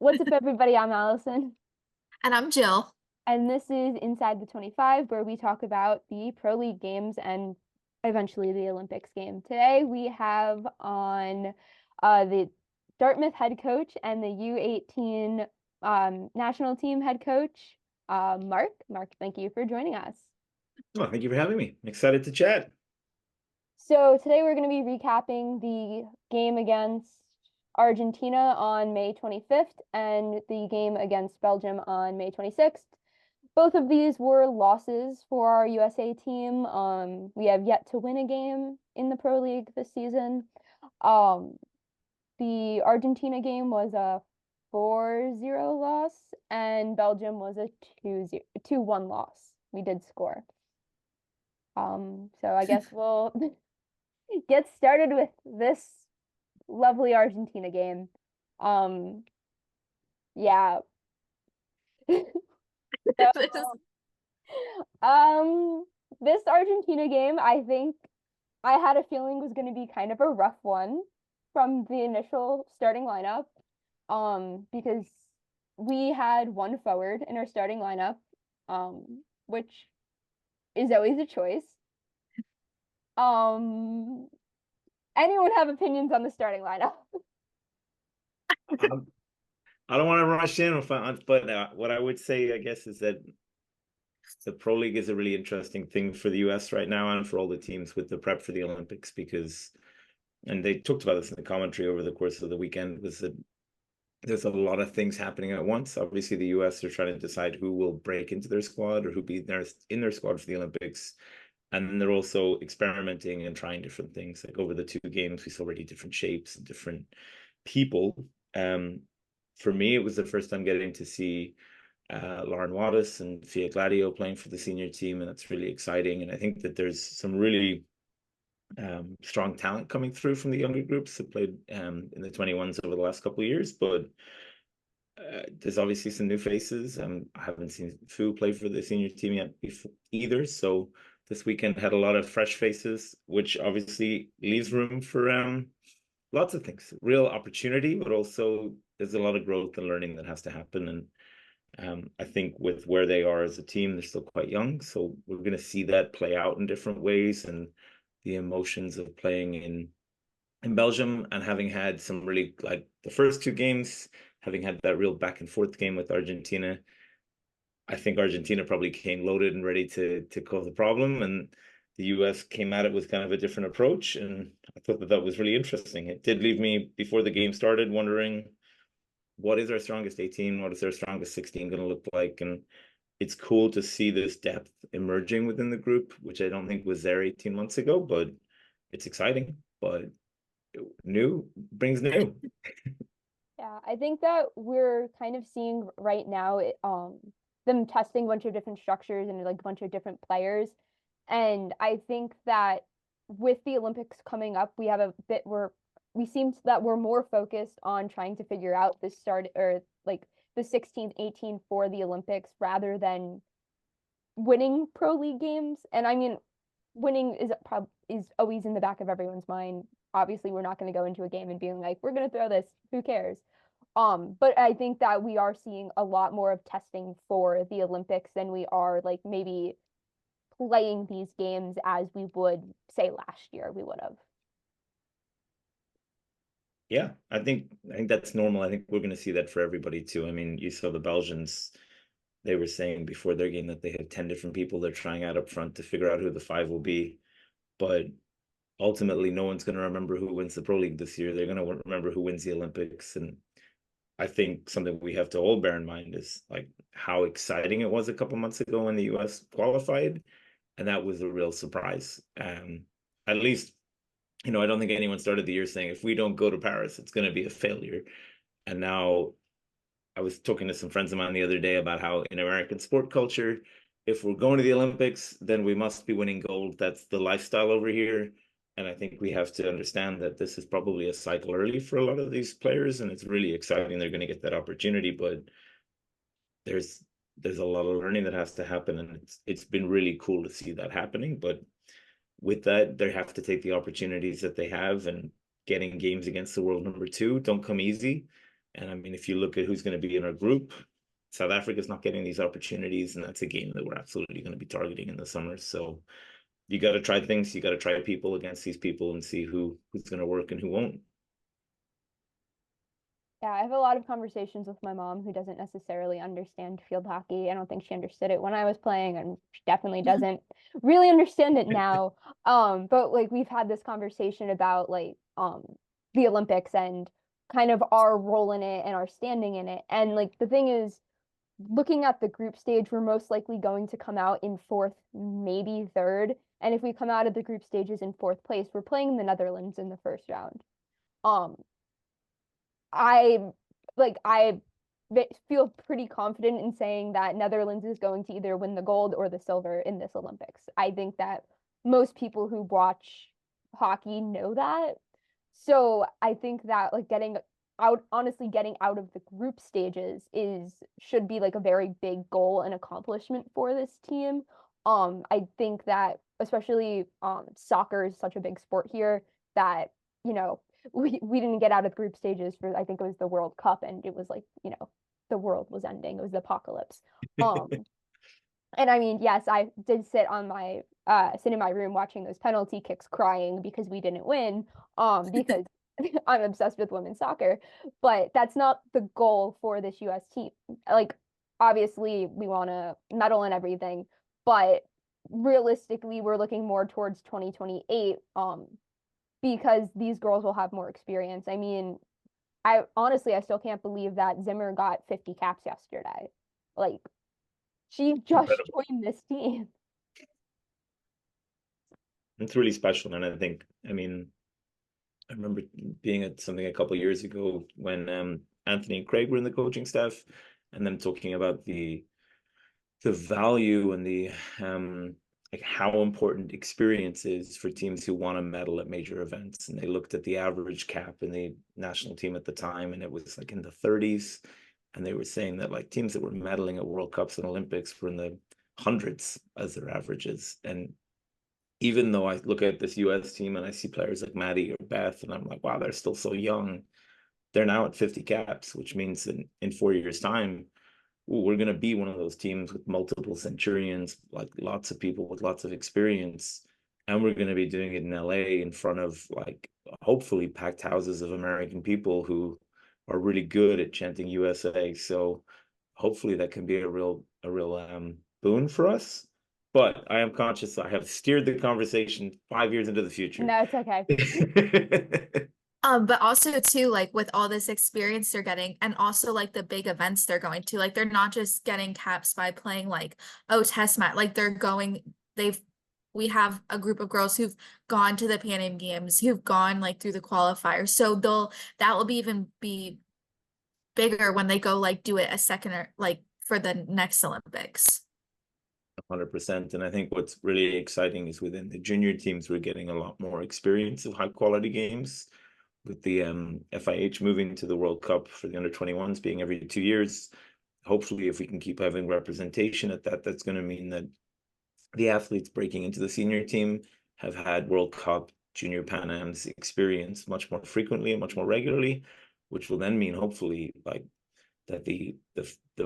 What's up, everybody? I'm Allison, And I'm Jill. and this is Inside the 25, where we talk about the Pro League games and eventually the Olympics game. Today, we have on the Dartmouth head coach and the U18 national team head coach, Mark. Mark, thank you for joining us. Well, thank you for having me. I'm excited to chat. So today we're going to be recapping the game against Argentina on May 25th and the game against Belgium on May 26th. Both of these were losses for our USA team. We have yet to win a game in the Pro League this season. Um, the Argentina game was a 4-0 loss, and Belgium was a 2-1 loss. We did score. So I guess we'll get started with this lovely Argentina game. Yeah. So, This is this Argentina game, I think I had a feeling was going to be kind of a rough one from the initial starting lineup. Because we had one forward in our starting lineup, which is always a choice. Anyone have opinions on the starting lineup? I don't want to rush in, but what I would say, I guess, is that the Pro League is a really interesting thing for the US right now and for all the teams with the prep for the Olympics because, and they talked about this in the commentary over the course of the weekend, was that there's a lot of things happening at once. Obviously, the US are trying to decide who will break into their squad or who be in their squad for the Olympics. And then they're also experimenting and trying different things. Like over the two games, we saw already different shapes and different people. For me, it was the first time getting to see Lauren Wattis and Fia Gladio playing for the senior team, and that's really exciting. And I think that there's some really strong talent coming through from the younger groups that played in the 21s over the last couple of years. But there's obviously some new faces. I haven't seen Fu play for the senior team yet either. So this weekend had a lot of fresh faces, which obviously leaves room for lots of things, real opportunity, but also there's a lot of growth and learning that has to happen. And I think with where they are as a team, they're still quite young. So we're going to see that play out in different ways and the emotions of playing in Belgium and having had some really, like the first two games, having had that real back and forth game with Argentina. I think Argentina probably came loaded and ready to cause a problem, and the US came at it with kind of a different approach. And I thought that was really interesting. It did leave me before the game started wondering, what is our strongest 18? What is our strongest 16 going to look like? And it's cool to see this depth emerging within the group, which I don't think was there 18 months ago, but it's exciting. But new brings new. Yeah, I think that we're kind of seeing right now them testing a bunch of different structures and like a bunch of different players. And I think that with the Olympics coming up, we have a bit where we seem that we're more focused on trying to figure out the start or like the 16th, 18 for the Olympics rather than winning pro league games. And I mean, winning is always in the back of everyone's mind. Obviously, we're not going to go into a game and being like, we're going to throw this. Who cares? But I think that we are seeing a lot more of testing for the Olympics than we are like maybe playing these games as we would say last year we would have. Yeah, I think that's normal. I think we're going to see that for everybody too. I mean, you saw the Belgians, they were saying before their game that they have 10 different people they're trying out up front to figure out who the five will be. But ultimately, no one's going to remember who wins the Pro League this year. They're going to remember who wins the Olympics. And I think something we have to all bear in mind is like how exciting it was a couple months ago when the US qualified. And that was a real surprise. At least, I don't think anyone started the year saying if we don't go to Paris, it's going to be a failure. And now I was talking to some friends of mine the other day about how in American sport culture, if we're going to the Olympics, then we must be winning gold. That's the lifestyle over here. And I think we have to understand that this is probably a cycle early for a lot of these players, and it's really exciting. They're going to get that opportunity, but there's there's a lot of learning that has to happen, and it's been really cool to see that happening. But with that, they have to take the opportunities that they have, and getting games against the world number two don't come easy. And I mean, if you look at who's going to be in our group, South Africa's not getting these opportunities, and that's a game that we're absolutely going to be targeting in the summer. So you got to try things, you got to try people against these people and see who's going to work and who won't. Yeah, I have a lot of conversations with my mom who doesn't necessarily understand field hockey. I don't think she understood it when I was playing, and she definitely doesn't really understand it now. But like we've had this conversation about like the Olympics and kind of our role in it and our standing in it. And like the thing is, looking at the group stage, we're most likely going to come out in fourth, maybe third. And if we come out of the group stages in fourth place, we're playing the Netherlands in the first round. Um, I I feel pretty confident in saying that Netherlands is going to either win the gold or the silver in this Olympics. I think that most people who watch hockey know that. So I think that like honestly getting out of the group stages should be like a very big goal and accomplishment for this team. I think that especially soccer is such a big sport here that, you know, we didn't get out of the group stages for I think it was the World Cup, and it was like, the world was ending. It was the apocalypse. And I mean, yes, I did sit in my room watching those penalty kicks crying because we didn't win. Because I'm obsessed with women's soccer, but that's not the goal for this US team. Like obviously we want to medal and everything, but realistically we're looking more towards 2028 because these girls will have more experience. I mean, I still can't believe that Zimmer got 50 caps yesterday. Like she just Incredible. joined this team. It's really special. And I think, I mean, I remember being at something a couple of years ago when Anthony and Craig were in the coaching staff, and them talking about the value and the like how important experience is for teams who want to medal at major events. And they looked at the average cap in the national team at the time, and it was like in the 30s. And they were saying that like teams that were medaling at World Cups and Olympics were in the hundreds as their averages. And even though I look at this US team and I see players like Maddie or Beth, and I'm like, wow, they're still so young. They're now at 50 caps, which means that in 4 years' time, ooh, we're going to be one of those teams with multiple centurions, like lots of people with lots of experience. And we're going to be doing it in LA in front of like hopefully packed houses of American people who are really good at chanting USA. So hopefully that can be a real boon for us. But I am conscious I have steered the conversation 5 years into the future. No, it's okay. But also too, like with all this experience they're getting and also like the big events they're going to, like they're not just getting caps by playing like, oh, test match. Like we have a group of girls who've gone to the Pan Am Games, who've gone like through the qualifiers. So that will even be bigger when they go like do it a second or like for the next Olympics. 100%. And I think what's really exciting is within the junior teams, we're getting a lot more experience of high quality games with the FIH moving to the World Cup for the under 21s being every 2 years. Hopefully, if we can keep having representation at that, that's going to mean that the athletes breaking into the senior team have had World Cup, Junior Pan Am's experience much more frequently and much more regularly, which will then mean hopefully like that the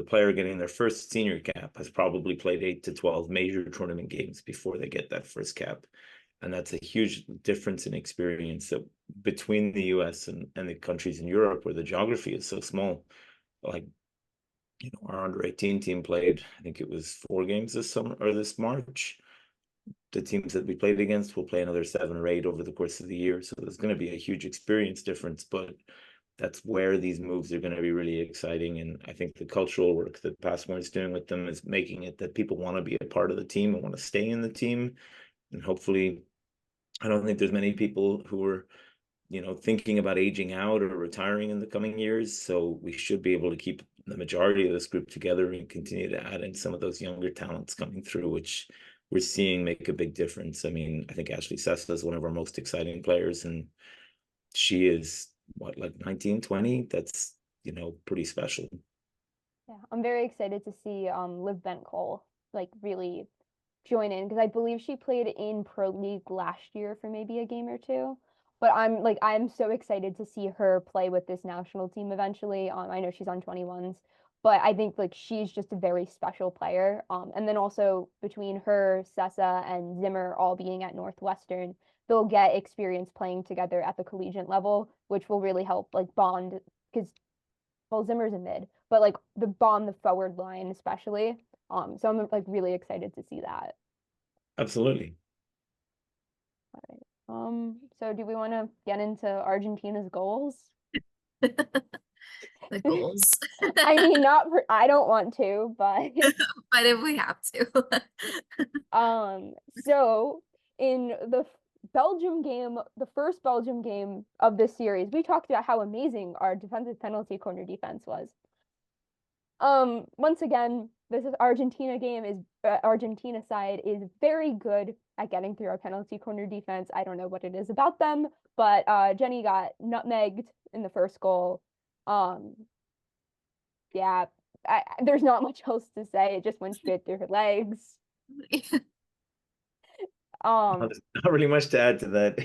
player getting their first senior cap has probably played 8 to 12 major tournament games before they get that first cap. And that's a huge difference in experience that between the US and the countries in Europe where the geography is so small. Like, our under 18 team played, I think it was 4 games this summer or this March. The teams that we played against will play another 7 or 8 over the course of the year. So there's going to be a huge experience difference, but that's where these moves are going to be really exciting. And I think the cultural work that Passmore is doing with them is making it that people want to be a part of the team and want to stay in the team. And hopefully, I don't think there's many people who are, thinking about aging out or retiring in the coming years. So we should be able to keep the majority of this group together and continue to add in some of those younger talents coming through, which we're seeing make a big difference. I mean, I think Ashley Sessa is one of our most exciting players, and she is what, like 19, 20? That's, pretty special. Yeah, I'm very excited to see Liv Bent Cole like really join in because I believe she played in Pro League last year for maybe a game or two. but I'm so excited to see her play with this national team eventually. I know she's on 21s, but I think like she's just a very special player. And then also between her, Sessa, and Zimmer all being at Northwestern, they'll get experience playing together at the collegiate level, which will really help like bond because well, Zimmer's a mid, but like the bond the forward line especially. So I'm like really excited to see that. Absolutely. All right. So do we want to get into Argentina's goals? The goals. I mean, I don't want to, but But if we have to. so in the Belgium game, the first Belgium game of this series, we talked about how amazing our defensive penalty corner defense was. Once again, this is Argentina game is Argentina side is very good at getting through our penalty corner defense. I don't know what it is about them, but Jenny got nutmegged in the first goal. Um, yeah, there's not much else to say. It just went straight through her legs. There's not really much to add to that.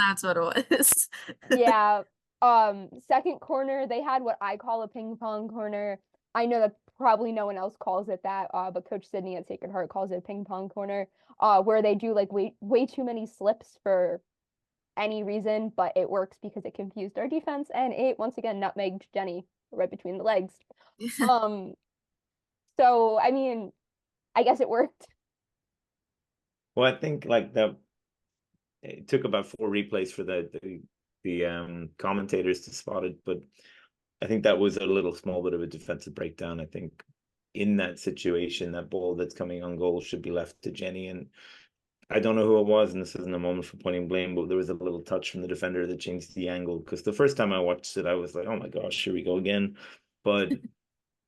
That's what it was. Yeah. Second corner, they had what I call a ping pong corner. I know that probably no one else calls it that, but Coach Sydney at Sacred Heart calls it a ping pong corner, where they do like way too many slips for any reason, but it works because it confused our defense and it once again nutmegged Jenny right between the legs. Um, so I mean, I guess it worked. Well, I think like that it took about 4 replays for the commentators to spot it, but I think that was a little small bit of a defensive breakdown. I think in that situation, that ball that's coming on goal should be left to Jenny. And I don't know who it was, and this isn't a moment for pointing blame, but there was a little touch from the defender that changed the angle. Because the first time I watched it, I was like, oh my gosh, here we go again. But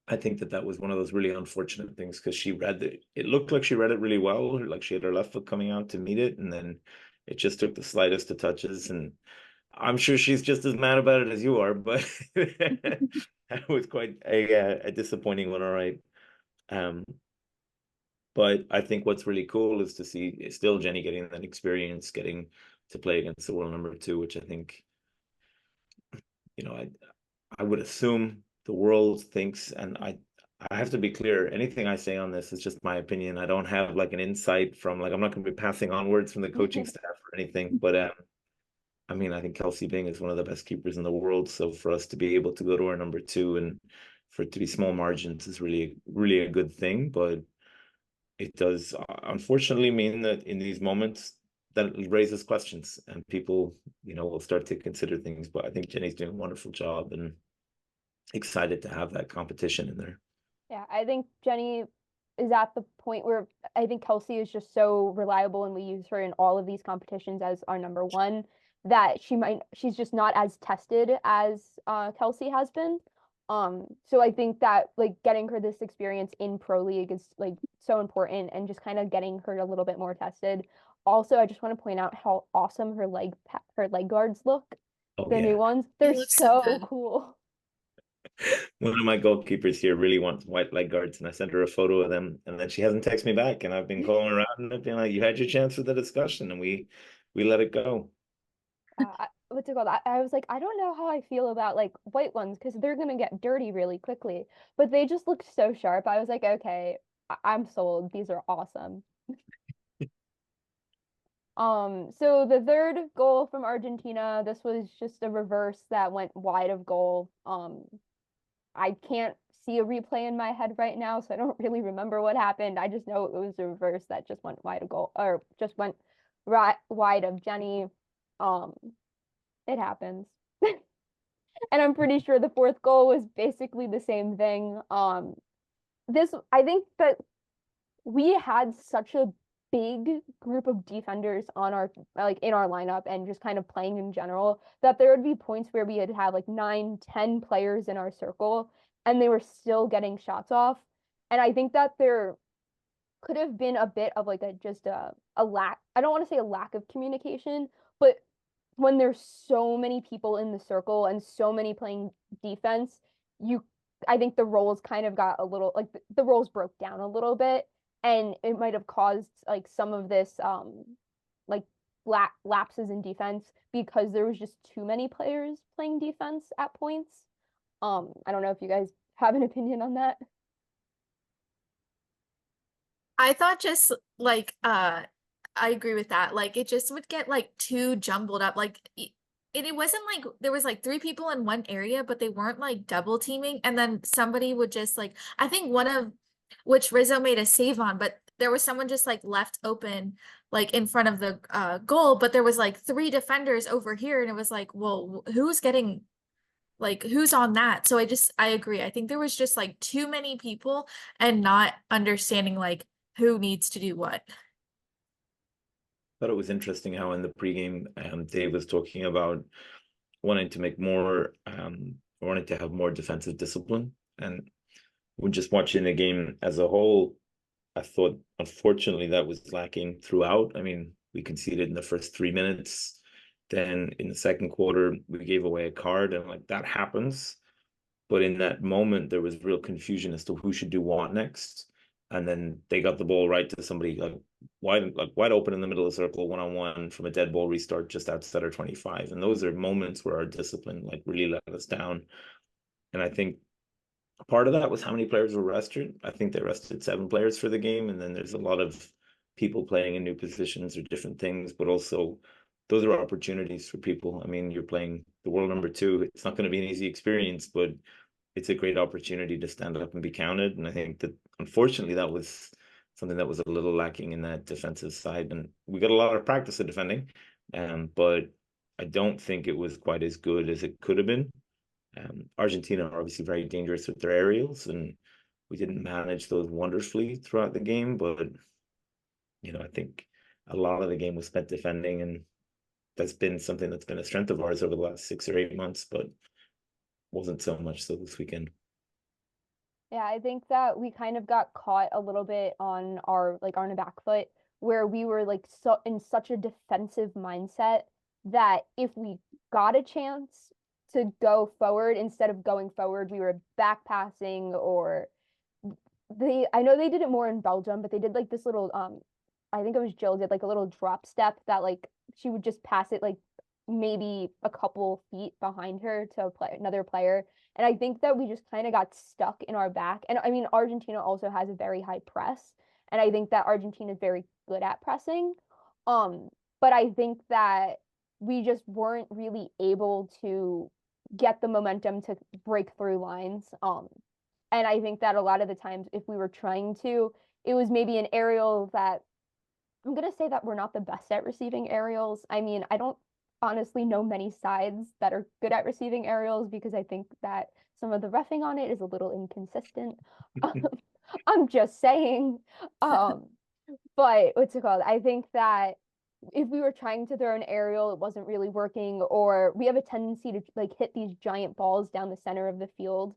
I think that was one of those really unfortunate things because she read it. It looked like she read it really well, like she had her left foot coming out to meet it, and then it just took the slightest of touches. And I'm sure she's just as mad about it as you are, but that was quite a disappointing one, all right. Um, but I think what's really cool is to see still Jenny getting that experience, getting to play against the world number 2, which I think, I would assume the world thinks, and I have to be clear, anything I say on this is just my opinion. I don't have like an insight from like I'm not going to be passing on words from the coaching staff or anything, but I mean, I think Kelsey Bing is one of the best keepers in the world. So for us to be able to go to our number 2 and for it to be small margins is really, really a good thing. But it does unfortunately mean that in these moments that raises questions and people, will start to consider things. But I think Jenny's doing a wonderful job and excited to have that competition in there. Yeah, I think Jenny is at the point where I think Kelsey is just so reliable and we use her in all of these competitions as our number 1 that she's just not as tested as Kelsey has been. So I think that like getting her this experience in Pro League is like so important and just kind of getting her a little bit more tested. Also, I just want to point out how awesome her leg guards look. Oh The yeah. new ones, they're looks so so good. cool. One of my goalkeepers here really wants white leg guards, and I sent her a photo of them, and then she hasn't texted me back. And I've been calling around and I've been like, "You had your chance for the discussion, and we let it go." What's it called? I was like, I don't know how I feel about like white ones because they're gonna get dirty really quickly, but they just look so sharp. I was like, okay, I'm sold. These are awesome. So the third goal from Argentina, this was just a reverse that went wide of goal. I can't see a replay in my head right now, so I don't really remember what happened. I just know it was a reverse that just went wide of goal or just went right wide of Jenny. Um, it happens. And I'm pretty sure the fourth goal was basically the same thing. I think that we had such a big group of defenders on our like in our lineup and just kind of playing in general that there would be points where we would have like 9, 10 players in our circle and they were still getting shots off. And I think that there could have been a bit of like a lack, I don't want to say a lack of communication, but when there's so many people in the circle and so many playing defense, you I think the roles kind of got a little like the roles broke down a little bit and it might have caused like some of this like lapses in defense because there was just too many players playing defense at points. I don't know if you guys have an opinion on that. I thought just like I agree with that. Like it just would get like too jumbled up. Like it wasn't like there was like three people in one area, but they weren't like double teaming. And then somebody would just like I think one of which Rizzo made a save on, but there was someone just like left open like in front of the goal, but there was like three defenders over here, and it was like, well, who's getting like who's on that? So I agree. I think there was just like too many people and not understanding like who needs to do what. Thought it was interesting how in the pregame, Dave was talking about wanting to make more, wanting to have more defensive discipline. And when just watching the game as a whole, I thought, unfortunately, that was lacking throughout. I mean, we conceded in the first 3 minutes. Then in the second quarter, we gave away a card, and like that happens. But in that moment, there was real confusion as to who should do what next. And then they got the ball right to somebody wide open in the middle of the circle, 1-on-1 from a dead ball restart just outside our 25. And those are moments where our discipline like really let us down. And I think part of that was how many players were rested. I think they rested 7 players for the game. And then there's a lot of people playing in new positions or different things, but also those are opportunities for people. I mean, you're playing the world number 2. It's not going to be an easy experience, but it's a great opportunity to stand up and be counted. And I think that unfortunately that was something that was a little lacking in that defensive side. And we got a lot of practice at defending, but I don't think it was quite as good as it could have been. Argentina are obviously very dangerous with their aerials, and we didn't manage those wonderfully throughout the game. But I think a lot of the game was spent defending, and that's been something that's been a strength of ours over the last 6 or 8 months, but wasn't so much so this weekend. Yeah, I think that we kind of got caught a little bit on our on the back foot where we were like so in such a defensive mindset that if we got a chance to go forward instead of going forward, we were back passing or I know they did it more in Belgium, but they did like this little I think it was Jill did like a little drop step that like she would just pass it like maybe a couple feet behind her to another player. And I think that we just kind of got stuck in our back. And I mean, Argentina also has a very high press. And I think that Argentina is very good at pressing. But I think that we just weren't really able to get the momentum to break through lines. And I think that a lot of the times, if we were trying to, it was maybe an aerial that I'm going to say that we're not the best at receiving aerials. I mean, I don't honestly know many sides that are good at receiving aerials because I think that some of the reffing on it is a little inconsistent. I'm just saying. But what's it called? I think that if we were trying to throw an aerial, it wasn't really working, or we have a tendency to like hit these giant balls down the center of the field.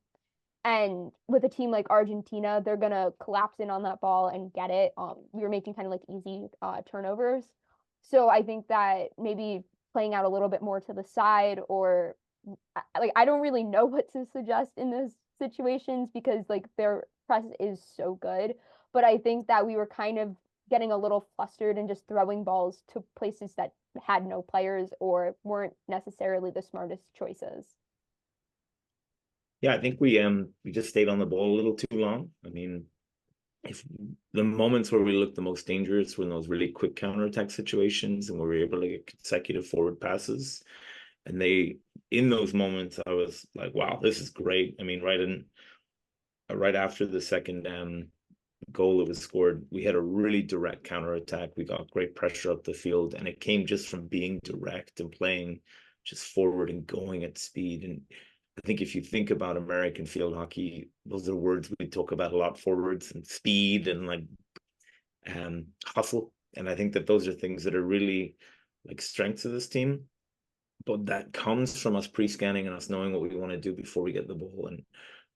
And with a team like Argentina, they're gonna collapse in on that ball and get it. We were making kind of like easy turnovers. So I think that maybe playing out a little bit more to the side or like I don't really know what to suggest in those situations because like their press is so good. But I think that we were kind of getting a little flustered and just throwing balls to places that had no players or weren't necessarily the smartest choices. Yeah, I think we just stayed on the ball a little too long. I mean, if the moments where we looked the most dangerous were in those really quick counterattack situations and where we were able to get consecutive forward passes. And in those moments, I was like, wow, this is great. I mean, right after the second goal that was scored, we had a really direct counterattack. We got great pressure up the field, and it came just from being direct and playing just forward and going at speed. And I think if you think about American field hockey, those are words we talk about a lot: forwards and speed and like hustle. And I think that those are things that are really like strengths of this team. But that comes from us pre-scanning and us knowing what we want to do before we get the ball. And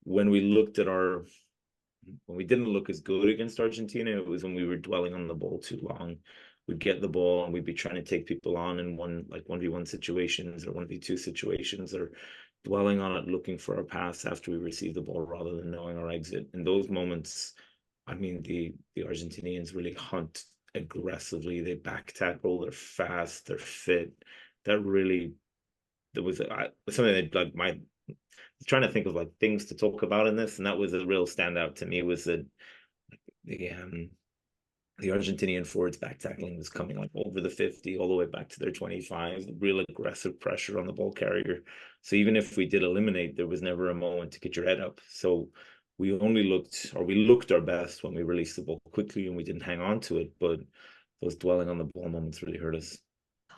when we didn't look as good against Argentina, it was when we were dwelling on the ball too long. We'd get the ball and we'd be trying to take people on in 1v1 situations or 1v2 situations, or dwelling on it, looking for our pass after we receive the ball rather than knowing our exit. In those moments, I mean, the Argentinians really hunt aggressively. They back tackle. They're fast. They're fit. That really, there was something that like my trying to think of like things to talk about in this, and that was a real standout to me was that the the Argentinian forwards back tackling was coming like over the 50 all the way back to their 25, real aggressive pressure on the ball carrier. So even if we did eliminate, there was never a moment to get your head up. So we only looked, or we looked our best when we released the ball quickly and we didn't hang on to it, but those dwelling on the ball moments really hurt us.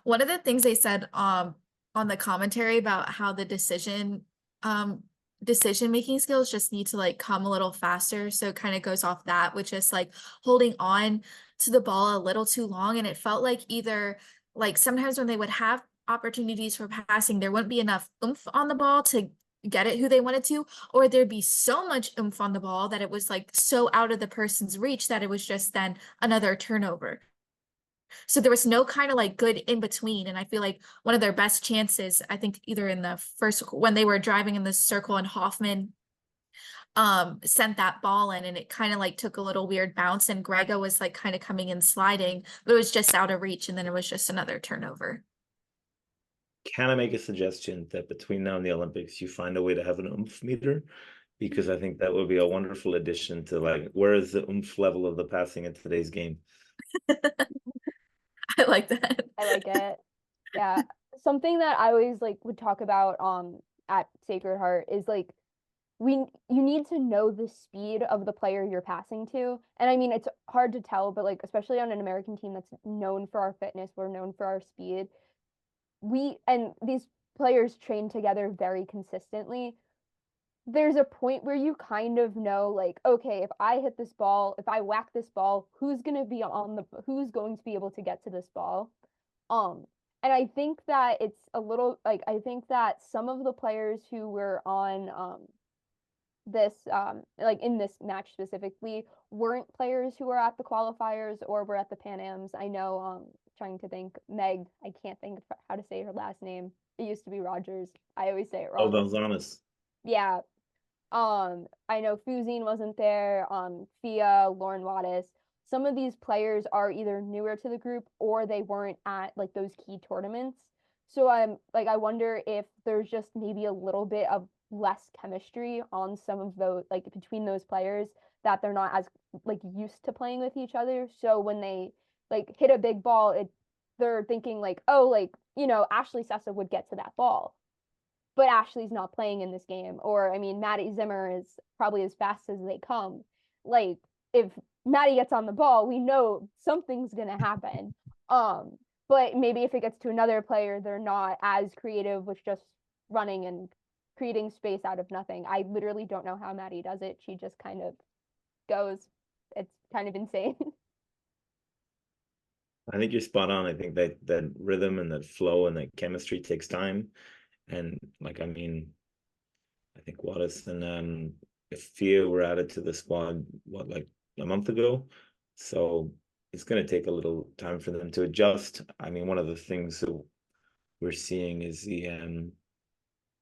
One of the things they said on the commentary about how the decision making skills just need to like come a little faster. So it kind of goes off that, which is like holding on to the ball a little too long. And it felt like either like sometimes when they would have opportunities for passing, there wouldn't be enough oomph on the ball to get it who they wanted to, or there'd be so much oomph on the ball that it was like so out of the person's reach that it was just then another turnover. So there was no kind of like good in between. And I feel like one of their best chances, I think either in the first, when they were driving in the circle and Hoffman sent that ball in, and it kind of like took a little weird bounce, and Grego was like kind of coming and sliding, but it was just out of reach. And then it was just another turnover. Can I make a suggestion that between now and the Olympics, you find a way to have an oomph meter? Because I think that would be a wonderful addition to like, where is the oomph level of the passing in today's game? I like that. I like it. Yeah. Something that I always like would talk about at Sacred Heart is like you need to know the speed of the player you're passing to. And I mean it's hard to tell, but like especially on an American team that's known for our fitness, we're known for our speed. And these players train together very consistently. There's a point where you kind of know like, okay, if I hit this ball, if I whack this ball, who's going to be able to get to this ball? Um, and I think that it's a little like I think that some of the players who were on this like in this match specifically weren't players who were at the qualifiers or were at the Pan Ams. I know trying to think Meg, I can't think of how to say her last name. It used to be Rogers. I always say it Oh, wrong. Gonzalez. Yeah. I know Fuzine wasn't there, Fia, Lauren Wattis. Some of these players are either newer to the group or they weren't at like those key tournaments. So I'm like I wonder if there's just maybe a little bit of less chemistry on some of those like between those players that they're not as like used to playing with each other. So when they like hit a big ball, they're thinking like, oh, like, Ashley Sessa would get to that ball, but Ashley's not playing in this game. Or, I mean, Maddie Zimmer is probably as fast as they come. Like, if Maddie gets on the ball, we know something's going to happen. But maybe if it gets to another player, they're not as creative with just running and creating space out of nothing. I literally don't know how Maddie does it. She just kind of goes. It's kind of insane. I think you're spot on. I think that rhythm and that flow and that chemistry takes time. And like, I mean, I think Wattis and Fia were added to the squad, what, like a month ago? So it's going to take a little time for them to adjust. I mean, one of the things that we're seeing is the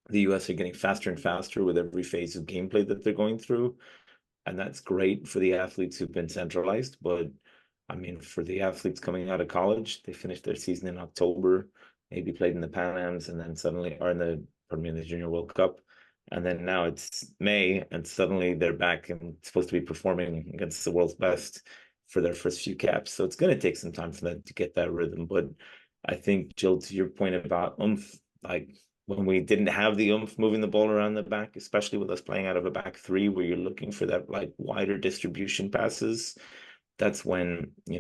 US are getting faster and faster with every phase of gameplay that they're going through. And that's great for the athletes who've been centralized. But I mean, for the athletes coming out of college, they finished their season in October, maybe played in the Pan Ams, and then suddenly, or in the Junior World Cup. And then now it's May, and suddenly they're back and supposed to be performing against the world's best for their first few caps. So it's going to take some time for them to get that rhythm. But I think, Jill, to your point about oomph, like when we didn't have the oomph moving the ball around the back, especially with us playing out of a back three where you're looking for that like wider distribution passes, that's when, we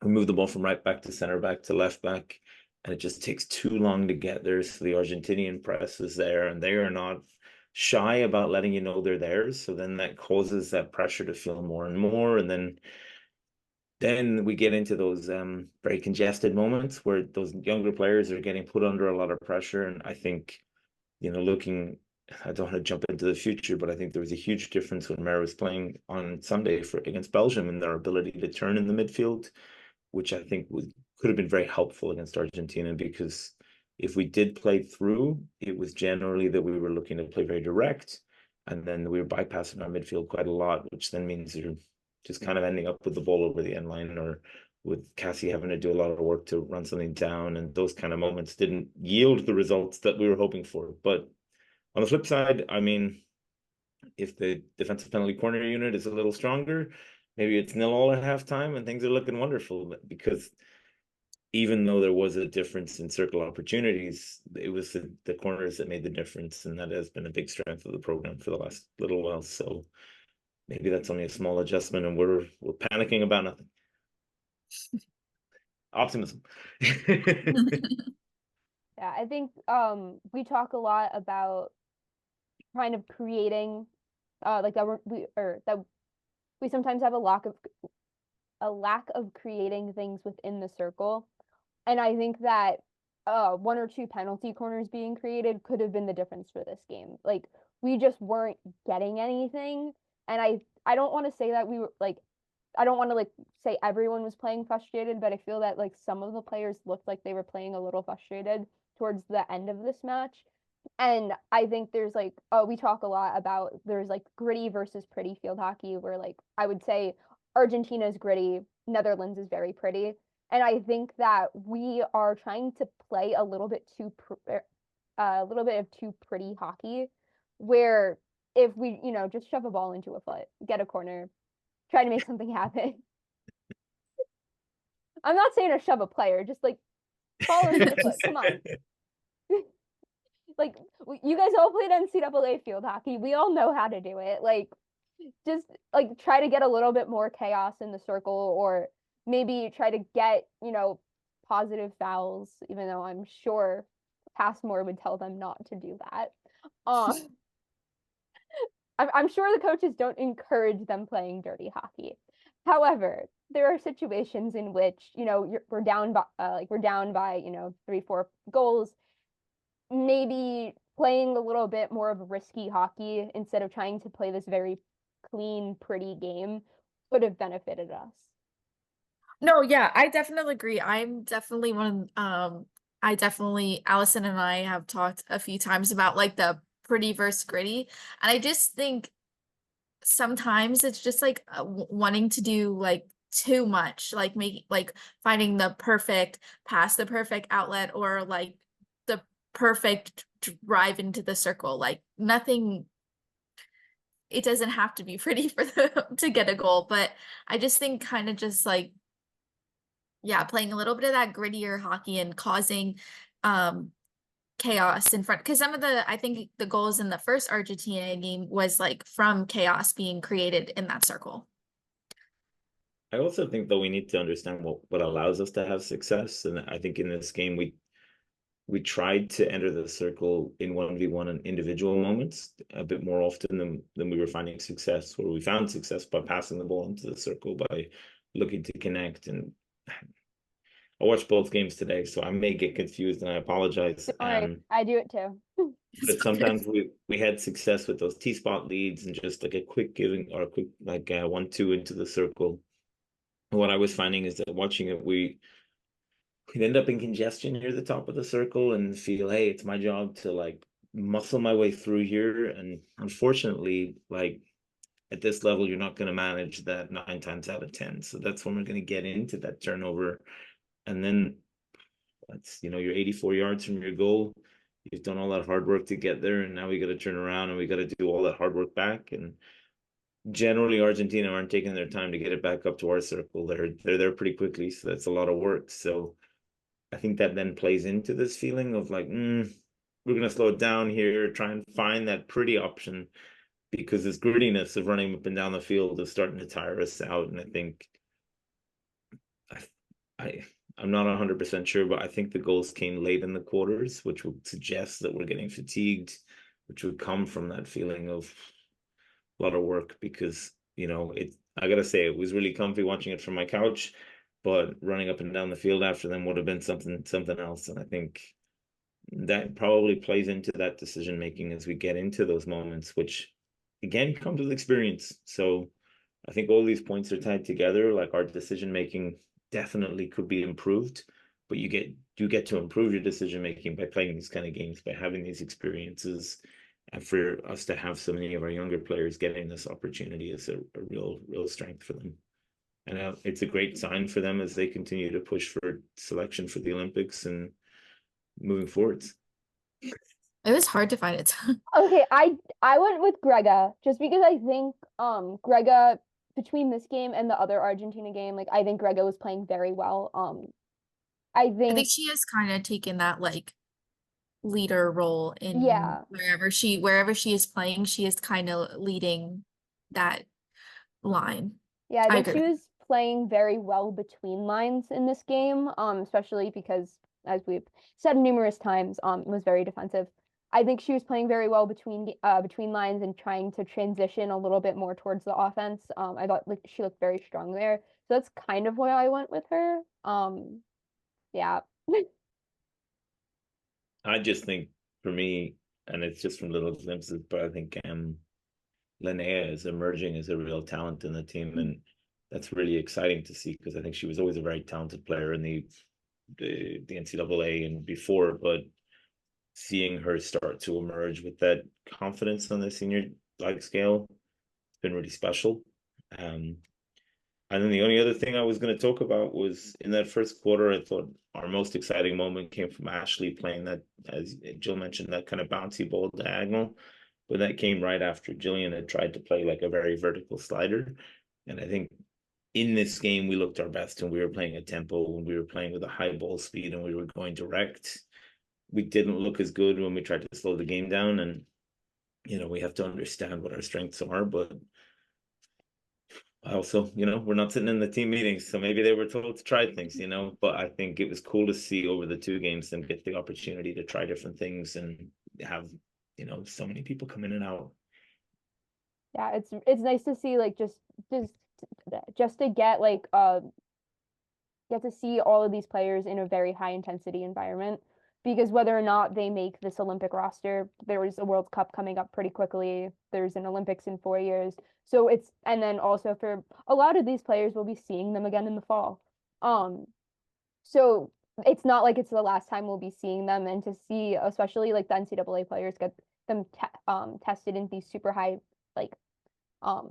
move the ball from right back to center back to left back, and it just takes too long to get there. So the Argentinian press is there, and they are not shy about letting you know they're there. So then that causes that pressure to feel more and more. And then we get into those very congested moments where those younger players are getting put under a lot of pressure. And I think, I don't want to jump into the future, but I think there was a huge difference when Mara was playing on Sunday against Belgium and their ability to turn in the midfield, which I think could have been very helpful against Argentina, because if we did play through, it was generally that we were looking to play very direct, and then we were bypassing our midfield quite a lot, which then means you're just kind of ending up with the ball over the end line, or with Cassie having to do a lot of work to run something down, and those kind of moments didn't yield the results that we were hoping for. But on the flip side, I mean, if the defensive penalty corner unit is a little stronger, maybe it's 0-0 at halftime and things are looking wonderful, because even though there was a difference in circle opportunities, it was the corners that made the difference, and that has been a big strength of the program for the last little while. So maybe that's only a small adjustment, and we're panicking about nothing. Optimism. Yeah, I think we talk a lot about kind of creating like that we sometimes have a lack of creating things within the circle. And I think that one or two penalty corners being created could have been the difference for this game. Like, we just weren't getting anything. And I don't want to say that we were like, I don't want to like say everyone was playing frustrated, but I feel that like some of the players looked like they were playing a little frustrated towards the end of this match. And I think there's like, we talk a lot about there's like gritty versus pretty field hockey, where like I would say Argentina is gritty, Netherlands is very pretty. And I think that we are trying to play a little bit a little bit of too pretty hockey, where if we, just shove a ball into a foot, get a corner, try to make something happen. I'm not saying to shove a player, just like ball into the foot. Come on. Like, you guys all played NCAA field hockey. We all know how to do it. Like, just like try to get a little bit more chaos in the circle, or maybe try to get, positive fouls, even though I'm sure Passmore would tell them not to do that. I'm sure the coaches don't encourage them playing dirty hockey. However, there are situations in which, we're down by 3-4 goals. Maybe playing a little bit more of risky hockey instead of trying to play this very clean, pretty game would have benefited us. No, yeah, I definitely agree. I'm definitely Allison and I have talked a few times about like the pretty versus gritty. And I just think sometimes it's just like wanting to do like too much, like finding the perfect pass, the perfect outlet, or like the perfect drive into the circle. Like nothing, it doesn't have to be pretty for to get a goal. But I just think kind of just like, yeah, playing a little bit of that grittier hockey and causing chaos in front, because I think the goals in the first Argentina game was like from chaos being created in that circle. I also think, though, we need to understand what allows us to have success. And I think in this game, we tried to enter the circle in 1v1 and individual moments a bit more often than we were finding success, where we found success by passing the ball into the circle, by looking to connect. And I watched both games today, so I may get confused, and I apologize. All right, I do it too. But sometimes we had success with those T-spot leads and just like a quick giving, or a quick like 1-2 into the circle. And what I was finding is that watching it, we'd end up in congestion near the top of the circle and feel, hey, it's my job to like muscle my way through here. And unfortunately, like at this level, you're not going to manage that 9 times out of 10. So that's when we're going to get into that turnover. And then that's, you're 84 yards from your goal. You've done all that hard work to get there, and now we got to turn around and we got to do all that hard work back. And generally, Argentina aren't taking their time to get it back up to our circle. They're there pretty quickly, so that's a lot of work. So I think that then plays into this feeling of like, we're gonna slow it down here, try and find that pretty option, because this grittiness of running up and down the field is starting to tire us out. And I think I'm not 100% sure, but I think the goals came late in the quarters, which would suggest that we're getting fatigued, which would come from that feeling of a lot of work. Because I gotta say, it was really comfy watching it from my couch, but running up and down the field after them would have been something else. And I think that probably plays into that decision making as we get into those moments, which again comes with experience. So I think all these points are tied together. Like, our decision making definitely could be improved, but you get to improve your decision making by playing these kind of games, by having these experiences, And for us to have so many of our younger players getting this opportunity is a real strength for them. And it's a great sign for them as they continue to push for selection for the Olympics and moving forwards. It was hard to find it. Okay, I went with Grega just because I think Grega between this game and the other Argentina game, like I think Grega was playing very well. I I think think she has kind of taken that like leader role in yeah. wherever she is playing, she is kind of leading that line. Yeah, I I think agree she with was playing very well between lines in this game, especially because, as we've said numerous times, it was very defensive. I think she was playing very well between lines and trying to transition a little bit more towards the offense. I thought like she looked very strong there, so that's kind of why I went with her. Yeah. I just think for me, and it's just from little glimpses, but I think Linnea is emerging as a real talent in the team, and that's really exciting to see because I think she was always a very talented player in the NCAA and before, but seeing her start to emerge with that confidence on the senior like scale, it's been really special. Um, and then the only other thing I was going to talk about was in that first quarter, I thought our most exciting moment came from Ashley playing that, as Jill mentioned, that kind of bouncy ball diagonal. But that came right after Jillian had tried to play like a very vertical slider. And I think in this game, we looked our best and we were playing a tempo and we were playing with a high ball speed and we were going direct. We didn't look as good when we tried to slow the game down. And, we have to understand what our strengths are, but also, we're not sitting in the team meetings, so maybe they were told to try things, but I think it was cool to see over the two games and get the opportunity to try different things and have, so many people come in and out. Yeah, it's nice to see like just just to get to see all of these players in a very high intensity environment because whether or not they make this Olympic roster, there is a World Cup coming up pretty quickly. There's an Olympics in 4 years. So and then also for a lot of these players, we'll be seeing them again in the fall. Um, so it's not like it's the last time we'll be seeing them and to see, especially like the NCAA players get them tested in these super like, um,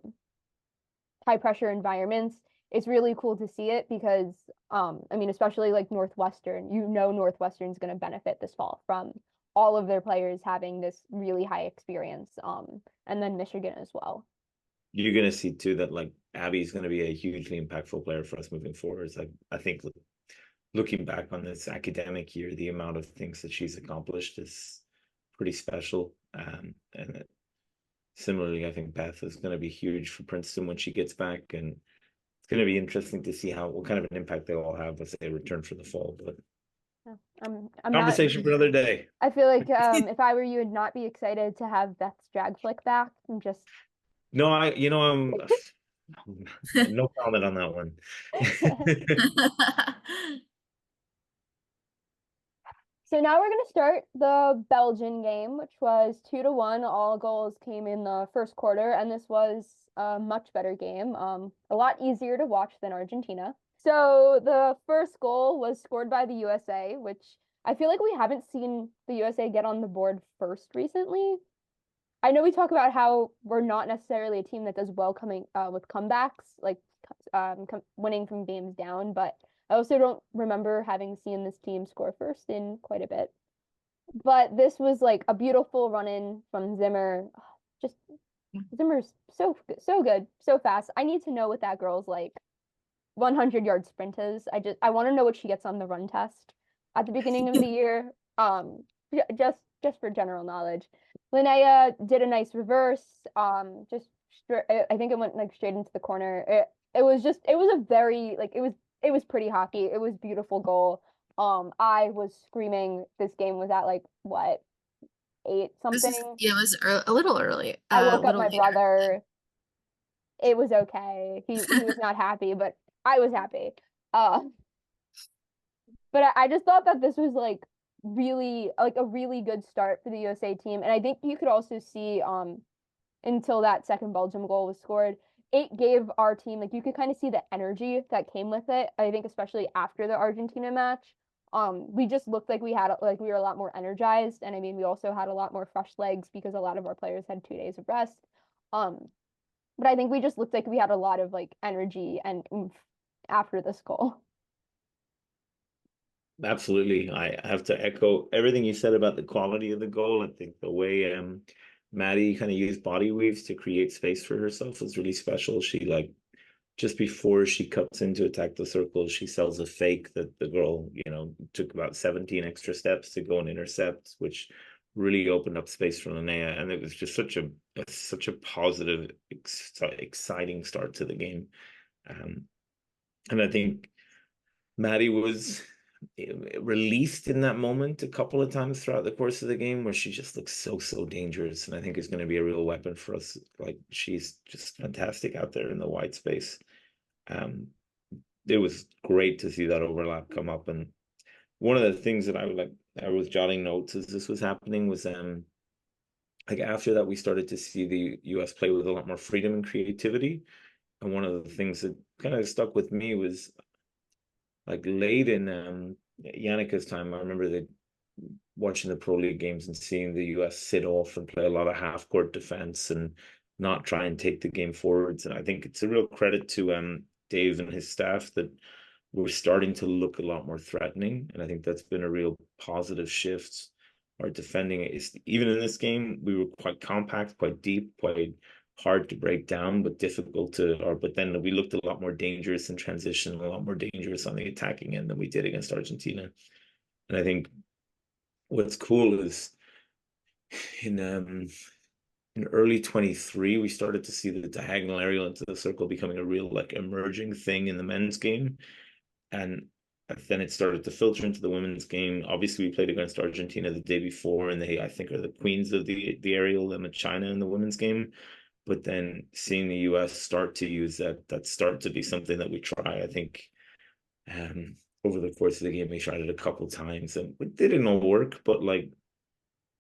high pressure environments, it's really cool to see it because I mean, especially like Northwestern, Northwestern's going to benefit this fall from all of their players having this really high experience, and then Michigan as well. You're going to see too that like Abby's going to be a hugely impactful player for us moving forward. Like I think looking back on this academic year, the amount of things that she's accomplished is pretty special. And similarly, I think Beth is going to be huge for Princeton when she gets back, and it's going to be interesting to see what kind of an impact they all have as they return for the fall. But I'm not. conversation for another day. I feel like if I were you, would not be excited to have Beth's drag flick back. I'm just No, I'm no comment on that one. So now we're going to start the Belgian game, which was 2-1. All goals came in the first quarter, and this was a much better game. A lot easier to watch than Argentina. So the first goal was scored by the USA, which I feel like we haven't seen the USA get on the board first recently. I know we talk about how we're not necessarily a team that does well coming with comebacks, like winning from games down, but I also don't remember having seen this team score first in quite a bit. But this was like a beautiful run in from Zimmer. Just Zimmer's so good, so fast. I need to know what that girl's like 100-yard sprint is. I want to know what she gets on the run test at the beginning of the year. Just for general knowledge. Linnea did a nice reverse. I think it went like straight into the corner. It was a very like it was pretty hockey. It was beautiful goal. I was screaming. This game was at like what 8 something. It was a little early, I a woke up little my later. brother. It was okay. He was not happy, but I was happy. Uh, but I just thought that this was like really like a really good start for the USA team, and I think you could also see until that second Belgium goal was scored, it gave our team like you could kind of see the energy that came with it. I think especially after the Argentina match, We just looked like we were a lot more energized, and I mean we also had a lot more fresh legs because a lot of our players had 2 days of rest. Um, but I think we just looked like we had a lot of like energy and oomph after this goal. Absolutely. I have to echo everything you said about the quality of the goal. I think the way Maddie kind of used body weaves to create space for herself was really special. She like just before she cuts in to attack the circle, she sells a fake that the girl, took about 17 extra steps to go and intercept, which really opened up space for Linnea. And it was just such a positive, exciting start to the game. And I think Maddie was released in that moment a couple of times throughout the course of the game where she just looks so dangerous, and I think is going to be a real weapon for us. Like she's just fantastic out there in the wide space. It was great to see that overlap come up, and one of the things that I was jotting notes as this was happening was like after that we started to see the US play with a lot more freedom and creativity, and one of the things that kind of stuck with me was like late in Yannika's time. I remember watching the Pro League games and seeing the US sit off and play a lot of half court defense and not try and take the game forwards. And I think it's a real credit to Dave and his staff that we're starting to look a lot more threatening. And I think that's been a real positive shift. Our defending is, even in this game, we were quite compact, quite deep, quite hard to break down, but but then we looked a lot more dangerous in transition, a lot more dangerous on the attacking end than we did against Argentina. And I think what's cool is in early 23, we started to see the diagonal aerial into the circle becoming a real like emerging thing in the men's game. And then it started to filter into the women's game. Obviously, we played against Argentina the day before, and they, I think, are the queens of the aerial, them and China in the women's game. But then seeing the US start to use that start to be something that we try. I think over the course of the game, we tried it a couple times, and it didn't all work. But like,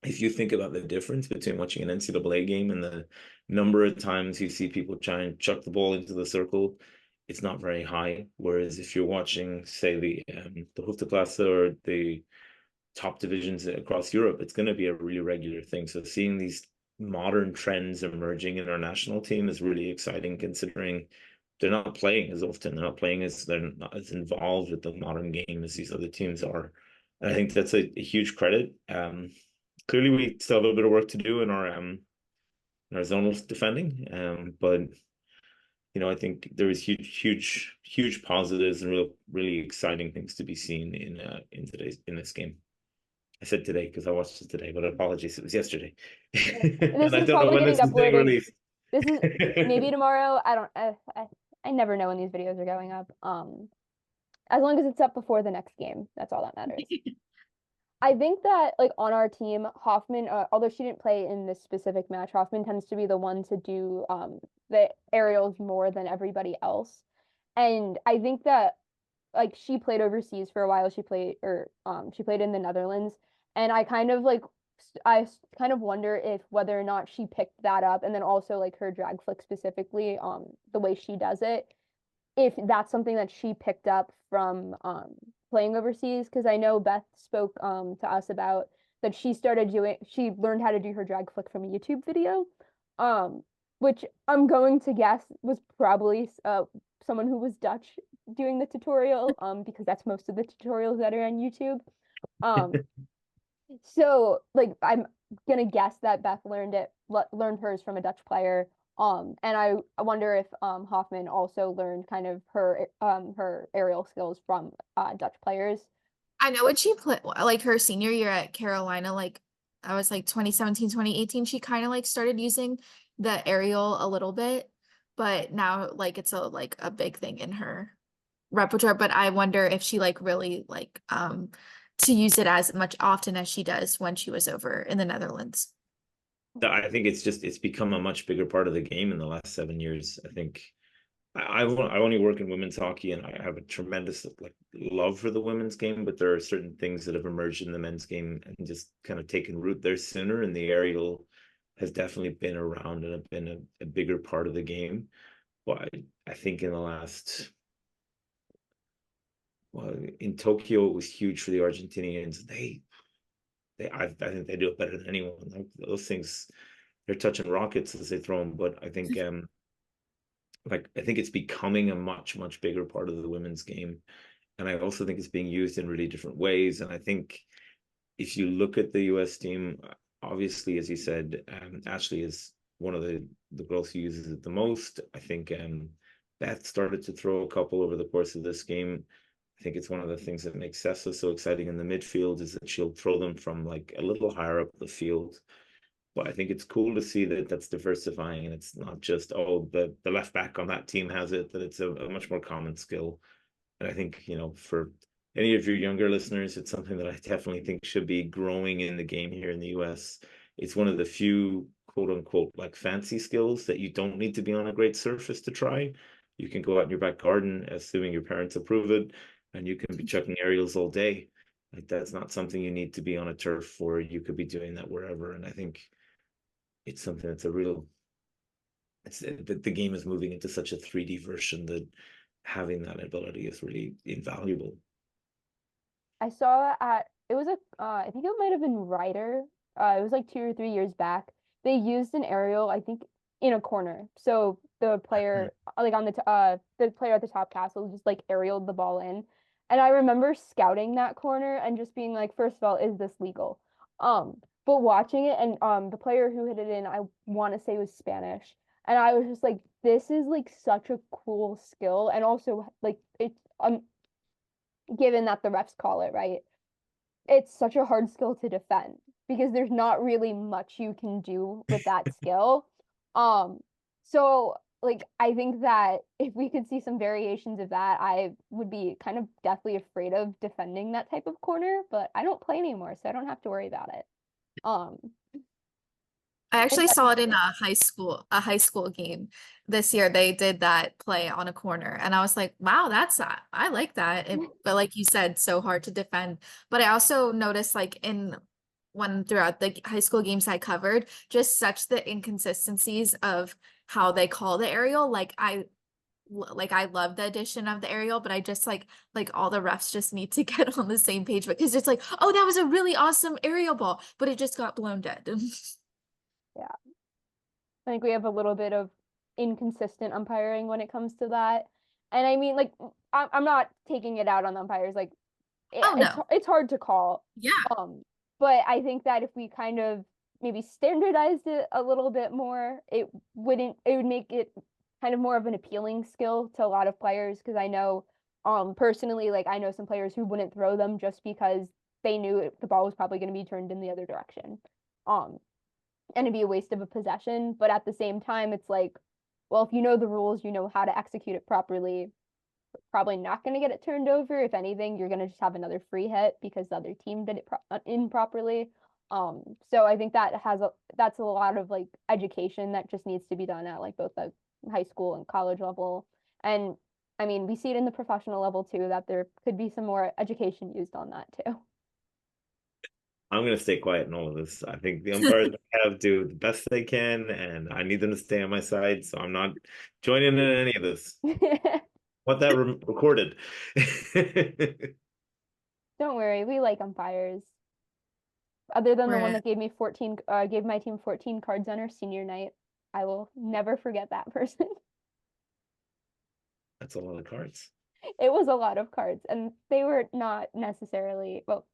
if you think about the difference between watching an NCAA game and the number of times you see people try and chuck the ball into the circle, it's not very high. Whereas if you're watching, say, the Hoofdklasse or the top divisions across Europe, it's going to be a really regular thing. So seeing these modern trends emerging in our national team is really exciting, considering they're not playing as often. They're not as involved with the modern game as these other teams are. And I think that's a huge credit. Clearly, we still have a bit of work to do in our zonal defending. But I think there is huge positives and really exciting things to be seen in this game. I said today because I watched it today, but apologies, it was yesterday. This And I is don't know probably when getting this is being uploaded. released. This is maybe tomorrow. I don't. I never know when these videos are going up. As long as it's up before the next game, that's all that matters. I think that like on our team, Hoffman, although she didn't play in this specific match, Hoffman tends to be the one to do the aerials more than everybody else. And I think that like she played overseas for a while. She played in the Netherlands, and I kind of wonder if whether or not she picked that up, and then also like her drag flick specifically, the way she does it, if that's something that she picked up from playing overseas. Because I know Beth spoke to us about that she learned how to do her drag flick from a YouTube video, um, which I'm going to guess was probably someone who was Dutch doing the tutorial, because that's most of the tutorials that are on YouTube. Um, so like I'm gonna guess that Beth learned hers from a Dutch player. And I wonder if Hoffman also learned kind of her aerial skills from Dutch players. I know when she played like her senior year at Carolina, like I was like 2017, 2018, she kind of like started using the aerial a little bit, but now like it's a big thing in her repertoire. But I wonder if she like really like to use it as much often as she does when she was over in the Netherlands. I think it's become a much bigger part of the game in the last 7 years. I think I only work in women's hockey, and I have a tremendous like love for the women's game, but there are certain things that have emerged in the men's game and just kind of taken root there sooner. And the aerial has definitely been around and have been a bigger part of the game. But I think in the last well, in Tokyo, it was huge for the Argentinians. I think they do it better than anyone. Like, those things, they're touching rockets as they throw them. But I think, I think it's becoming a much, much bigger part of the women's game. And I also think it's being used in really different ways. And I think if you look at the US team, obviously, as you said, Ashley is one of the girls who uses it the most. I think Beth started to throw a couple over the course of this game. I think it's one of the things that makes Sessa so exciting in the midfield is that she'll throw them from like a little higher up the field. But I think it's cool to see that that's diversifying and it's not just, oh, the left back on that team has it, that it's a much more common skill. And I think, for any of your younger listeners, it's something that I definitely think should be growing in the game here in the US. It's one of the few quote unquote like fancy skills that you don't need to be on a great surface to try. You can go out in your back garden, assuming your parents approve it, and you can be chucking aerials all day. Like that's not something you need to be on a turf for. You could be doing that wherever. And I think it's something that's the game is moving into such a 3D version that having that ability is really invaluable. I saw it was I think it might have been Ryder. It was like 2 or 3 years back. They used an aerial, I think, in a corner. So the player, like on the player at the top castle just like aerialed the ball in. And I remember scouting that corner and just being like, first of all, is this legal? But watching it and the player who hit it in, I want to say was Spanish. And I was just like, this is like such a cool skill. And also like it's given that the refs call it, right? It's such a hard skill to defend because there's not really much you can do with that skill. Um, so like I think that if we could see some variations of that, I would be kind of deathly afraid of defending that type of corner, but I don't play anymore, so I don't have to worry about it. Um, I and actually saw it in a high school game this year. They did that play on a corner, and I was like, "Wow, I like that." But like you said, so hard to defend. But I also noticed, like in when throughout the high school games I covered, just such the inconsistencies of how they call the aerial. Like I love the addition of the aerial, but I just like all the refs just need to get on the same page because it's like, oh, that was a really awesome aerial ball, but it just got blown dead. yeah, I think we have a little bit of inconsistent umpiring when it comes to that. And I mean, like, I'm not taking it out on the umpires. Like, Oh no. it's hard to call. Yeah. But I think that if we kind of maybe standardized it a little bit more, it would make it kind of more of an appealing skill to a lot of players because I know personally like I know some players who wouldn't throw them just because they knew the ball was probably going to be turned in the other direction. Um and it'd be a waste of a possession, but at the same time it's like well, if you know the rules, you know how to execute it properly, probably not going to get it turned over. If anything, you're going to just have another free hit because the other team did it improperly. So I think that's a lot of like education that just needs to be done at like both the high school and college level. And I mean, we see it in the professional level too, that there could be some more education used on that too. I'm going to stay quiet in all of this. I think the umpires have to do the best they can, and I need them to stay on my side. So I'm not joining in any of this. Want that recorded? Don't worry, we like umpires. Other than the one Right. that gave my team 14 cards on our senior night. I will never forget that person. That's a lot of cards. It was a lot of cards, and they were not necessarily, well,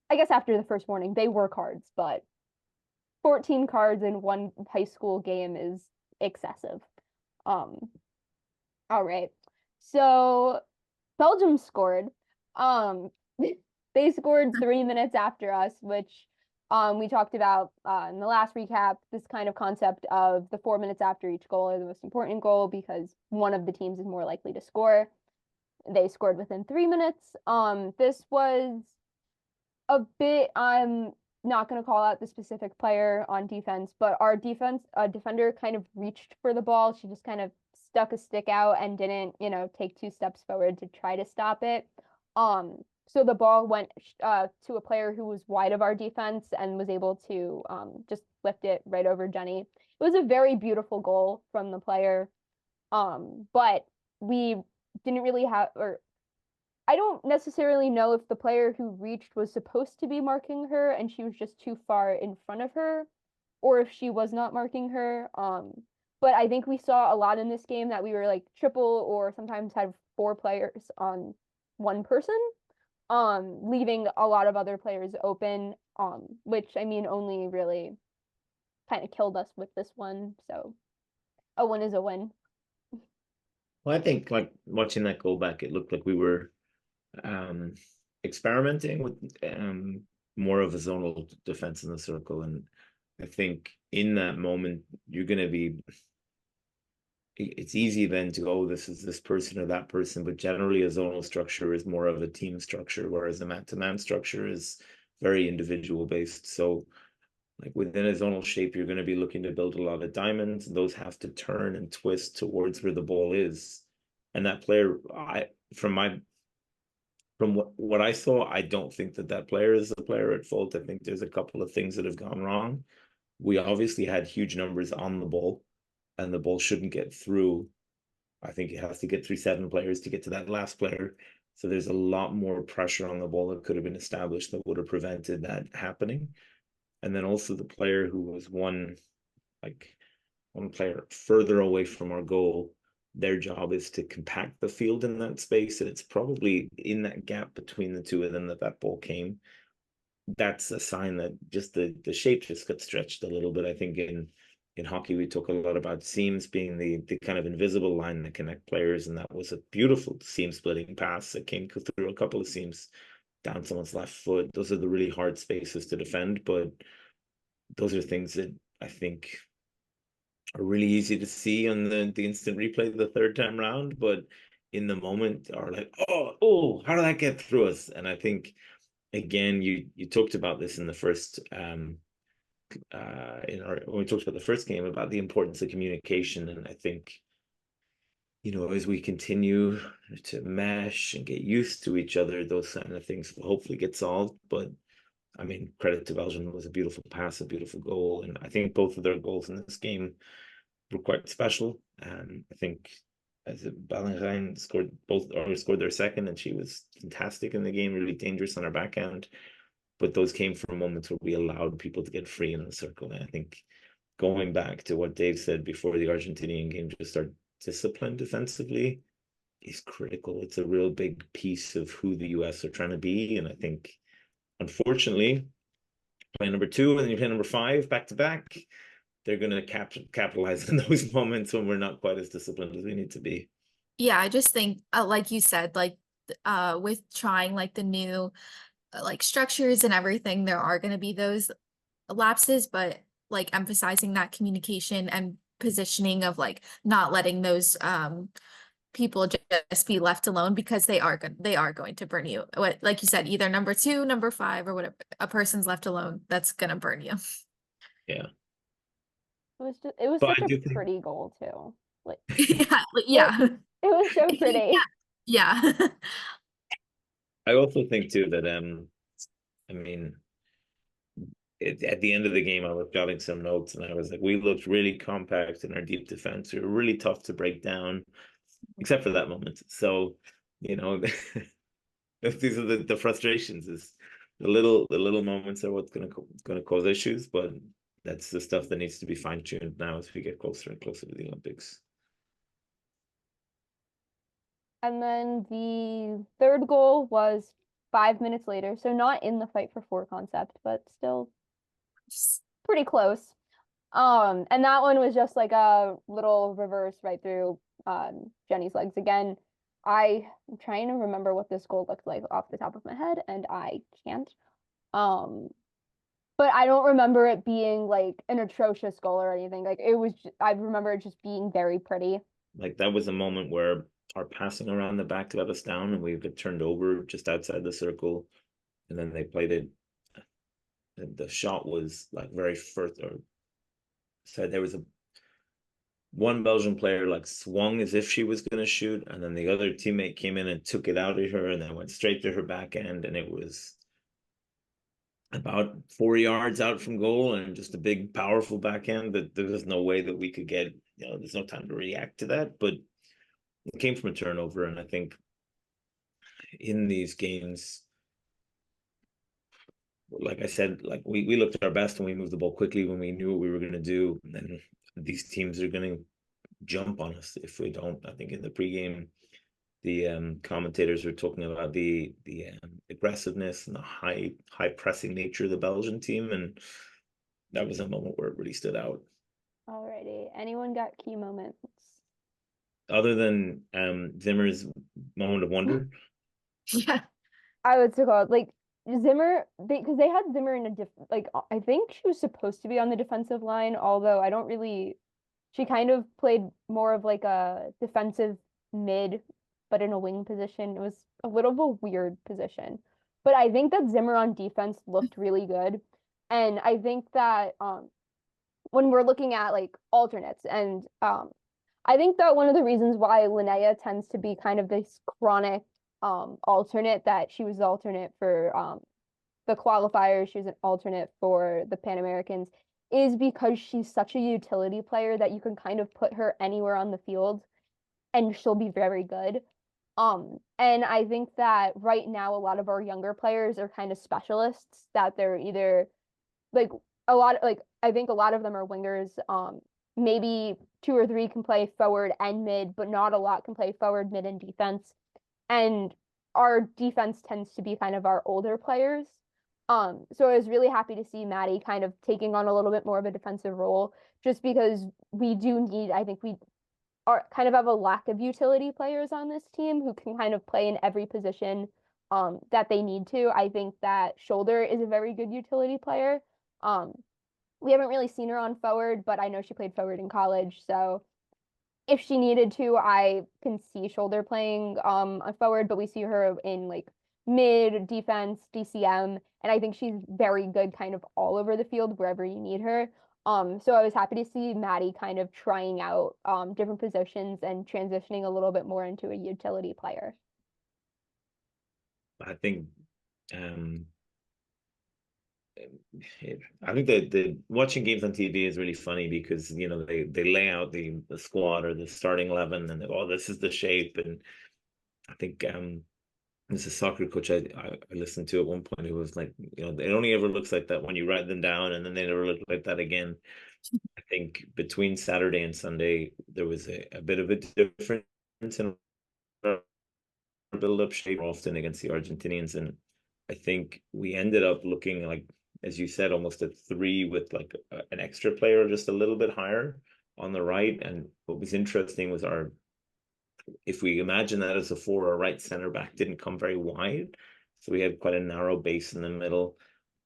I guess after the first warning, they were cards, but 14 cards in one high school game is excessive. Um, all right. So Belgium scored. Um, they scored 3 minutes after us, which we talked about in the last recap. This kind of concept of the 4 minutes after each goal are the most important goal because one of the teams is more likely to score. They scored within 3 minutes. This was a bit. I'm not going to call out the specific player on defense, but our defender kind of reached for the ball. She just kind of stuck a stick out and didn't, take 2 steps forward to try to stop it. So the ball went to a player who was wide of our defense and was able to just lift it right over Jenny. It was a very beautiful goal from the player, but we didn't really have, or I don't necessarily know if the player who reached was supposed to be marking her and she was just too far in front of her, or if she was not marking her. But I think we saw a lot in this game that we were like triple or sometimes had four players on one person, leaving a lot of other players open, which I mean only really kind of killed us with this one. So a win is a win. Well, I think like watching that goal back, it looked like we were experimenting with more of a zonal defense in the circle. And I think in that moment, you're going to be, it's easy then to go, oh, this is this person or that person, but generally a zonal structure is more of a team structure, whereas a man-to-man structure is very individual based. So like within a zonal shape, you're going to be looking to build a lot of diamonds, and those have to turn and twist towards where the ball is. And that player, from what I saw, I don't think that player is the player at fault. I think there's a couple of things that have gone wrong. We obviously had huge numbers on the ball, and the ball shouldn't get through. I think it has to get through 7 players to get to that last player. So there's a lot more pressure on the ball that could have been established that would have prevented that happening. And then also the player who was one player further away from our goal, their job is to compact the field in that space. And it's probably in that gap between the two of them that ball came. That's a sign that just the shape just got stretched a little bit. I think in hockey, we talk a lot about seams being the kind of invisible line that connect players. And that was a beautiful seam splitting pass that came through a couple of seams down someone's left foot. Those are the really hard spaces to defend, but those are things that I think are really easy to see on the instant replay the third time round, but in the moment are like, oh, how did that get through us? And I think again, you talked about this in the first when we talked about the first game about the importance of communication, and I think as we continue to mesh and get used to each other, those kind of things will hopefully get solved. But I mean, credit to Belgium, it was a beautiful pass, a beautiful goal, and I think both of their goals in this game were quite special. I think as Bellingham scored their second, and she was fantastic in the game, really dangerous on her backhand. But those came from moments where we allowed people to get free in the circle. And I think going back to what Dave said before the Argentinian game, just our discipline defensively is critical. It's a real big piece of who the US are trying to be. And I think, unfortunately, play number 2 and then you play number 5 back to back, they're going to capitalize on those moments when we're not quite as disciplined as we need to be. Yeah, I just think, like you said, like with trying like the new like structures and everything, there are going to be those lapses, but like emphasizing that communication and positioning of like not letting those people just be left alone, because they are going to burn you. Like you said, either number 2, number 5, or whatever, a person's left alone, that's gonna burn you. Yeah. It was But such I do a think, pretty goal too. Like yeah. it was so pretty. Yeah. I also think too that I mean, at the end of the game, I was jotting some notes, and I was like, we looked really compact in our deep defense. We were really tough to break down, except for that moment. So, these are the frustrations. Is the little moments are what's gonna cause issues, but that's the stuff that needs to be fine tuned now as we get closer and closer to the Olympics. And then the third goal was 5 minutes later, so not in the fight for 4 concept, but still pretty close. And that one was just like a little reverse right through Jenny's legs again. I'm trying to remember what this goal looked like off the top of my head, and I can't. But I don't remember it being like an atrocious goal or anything. Like I remember it just being very pretty. Like that was a moment where our passing around the back let us down, and we got turned over just outside the circle, and then they played it. The shot was like very first, or said there was one Belgian player like swung as if she was going to shoot, and then the other teammate came in and took it out of her, and then went straight to her backhand, and it was about 4 yards out from goal, and just a big, powerful backhand that there was no way that we could get. There's no time to react to that, but it came from a turnover, and I think in these games, like I said, like we looked at our best and we moved the ball quickly when we knew what we were going to do. And then these teams are going to jump on us if we don't. I think in the pregame, the commentators were talking about the aggressiveness and the high pressing nature of the Belgian team, and that was a moment where it really stood out. Alrighty. Anyone got key moments? Other than Zimmer's moment of wonder. Yeah. I would say called like Zimmer, because they had Zimmer in a like I think she was supposed to be on the defensive line, although I don't really. She kind of played more of like a defensive mid, but in a wing position. It was a little of a weird position, but I think that Zimmer on defense looked really good, and I think that when we're looking at like alternates and I think that one of the reasons why Linnea tends to be kind of this chronic alternate, that she was the alternate for the qualifiers, she was an alternate for the Pan Americans, is because she's such a utility player that you can kind of put her anywhere on the field and she'll be very good. And I think that right now a lot of our younger players are kind of specialists, that they're either like a lot, like I think a lot of them are wingers. Maybe two or three can play forward and mid, but not a lot can play forward, mid, and defense. And our defense tends to be kind of our older players. So I was really happy to see Maddie kind of taking on a little bit more of a defensive role, just because we do need, I think we are kind of have a lack of utility players on this team who can kind of play in every position that they need to. I think that Shoulder is a very good utility player. Um, we haven't really seen her on forward, but I know she played forward in college. So if she needed to, I can see Shoulder playing on forward, but we see her in like mid, defense, DCM, and I think she's very good kind of all over the field wherever you need her. So I was happy to see Maddie kind of trying out different positions and transitioning a little bit more into a utility player. I think I think that the watching games on TV is really funny because they lay out the squad or the starting 11 and oh, this is the shape. And I think there's a soccer coach I listened to at one point who was like, it only ever looks like that when you write them down, and then they never look like that again. I think between Saturday and Sunday there was a bit of a difference in build-up shape often against the Argentinians, and I think we ended up looking like, as you said, almost a three with like an extra player just a little bit higher on the right. And what was interesting was if we imagine that as a four, our right center back didn't come very wide, so we had quite a narrow base in the middle.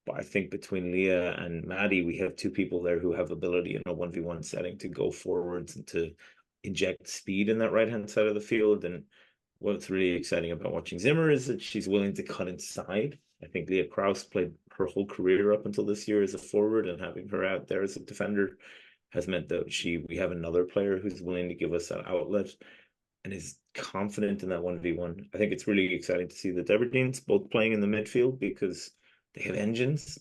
But I think between Leah and Maddie, we have two people there who have ability in a 1v1 setting to go forwards and to inject speed in that right-hand side of the field. And what's really exciting about watching Zimmer is that she's willing to cut inside. I think Leah Kraus played her whole career up until this year as a forward, and having her out there as a defender has meant that we have another player who's willing to give us that outlet and is confident in that 1v1. I think it's really exciting to see the Deberdeens both playing in the midfield because they have engines,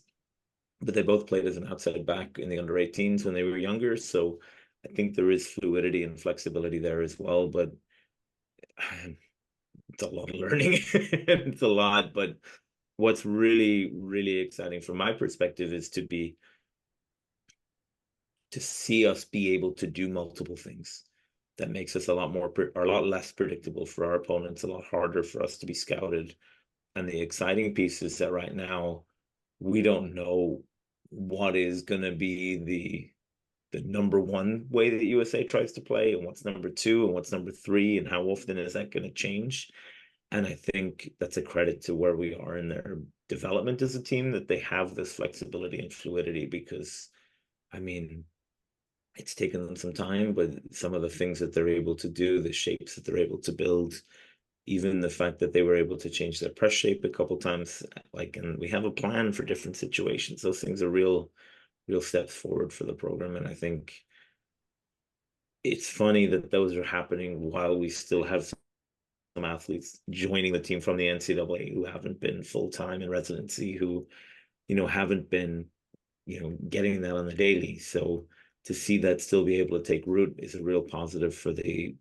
but they both played as an outside back in the under 18s when they were younger. So I think there is fluidity and flexibility there as well, but it's a lot of learning. It's a lot, but what's really, really exciting from my perspective is to see us be able to do multiple things. That makes us a lot less predictable for our opponents, a lot harder for us to be scouted. And the exciting piece is that right now we don't know what is going to be the number one way that USA tries to play, and what's number two, and what's number three, and how often is that going to change. And I think that's a credit to where we are in their development as a team, that they have this flexibility and fluidity, because I mean, it's taken them some time, but some of the things that they're able to do, the shapes that they're able to build, even the fact that they were able to change their press shape a couple times, and we have a plan for different situations. Those things are real steps forward for the program. And I think it's funny that those are happening while we still have some athletes joining the team from the NCAA who haven't been full-time in residency, who, haven't been, getting that on the daily. So to see that still be able to take root is a real positive for the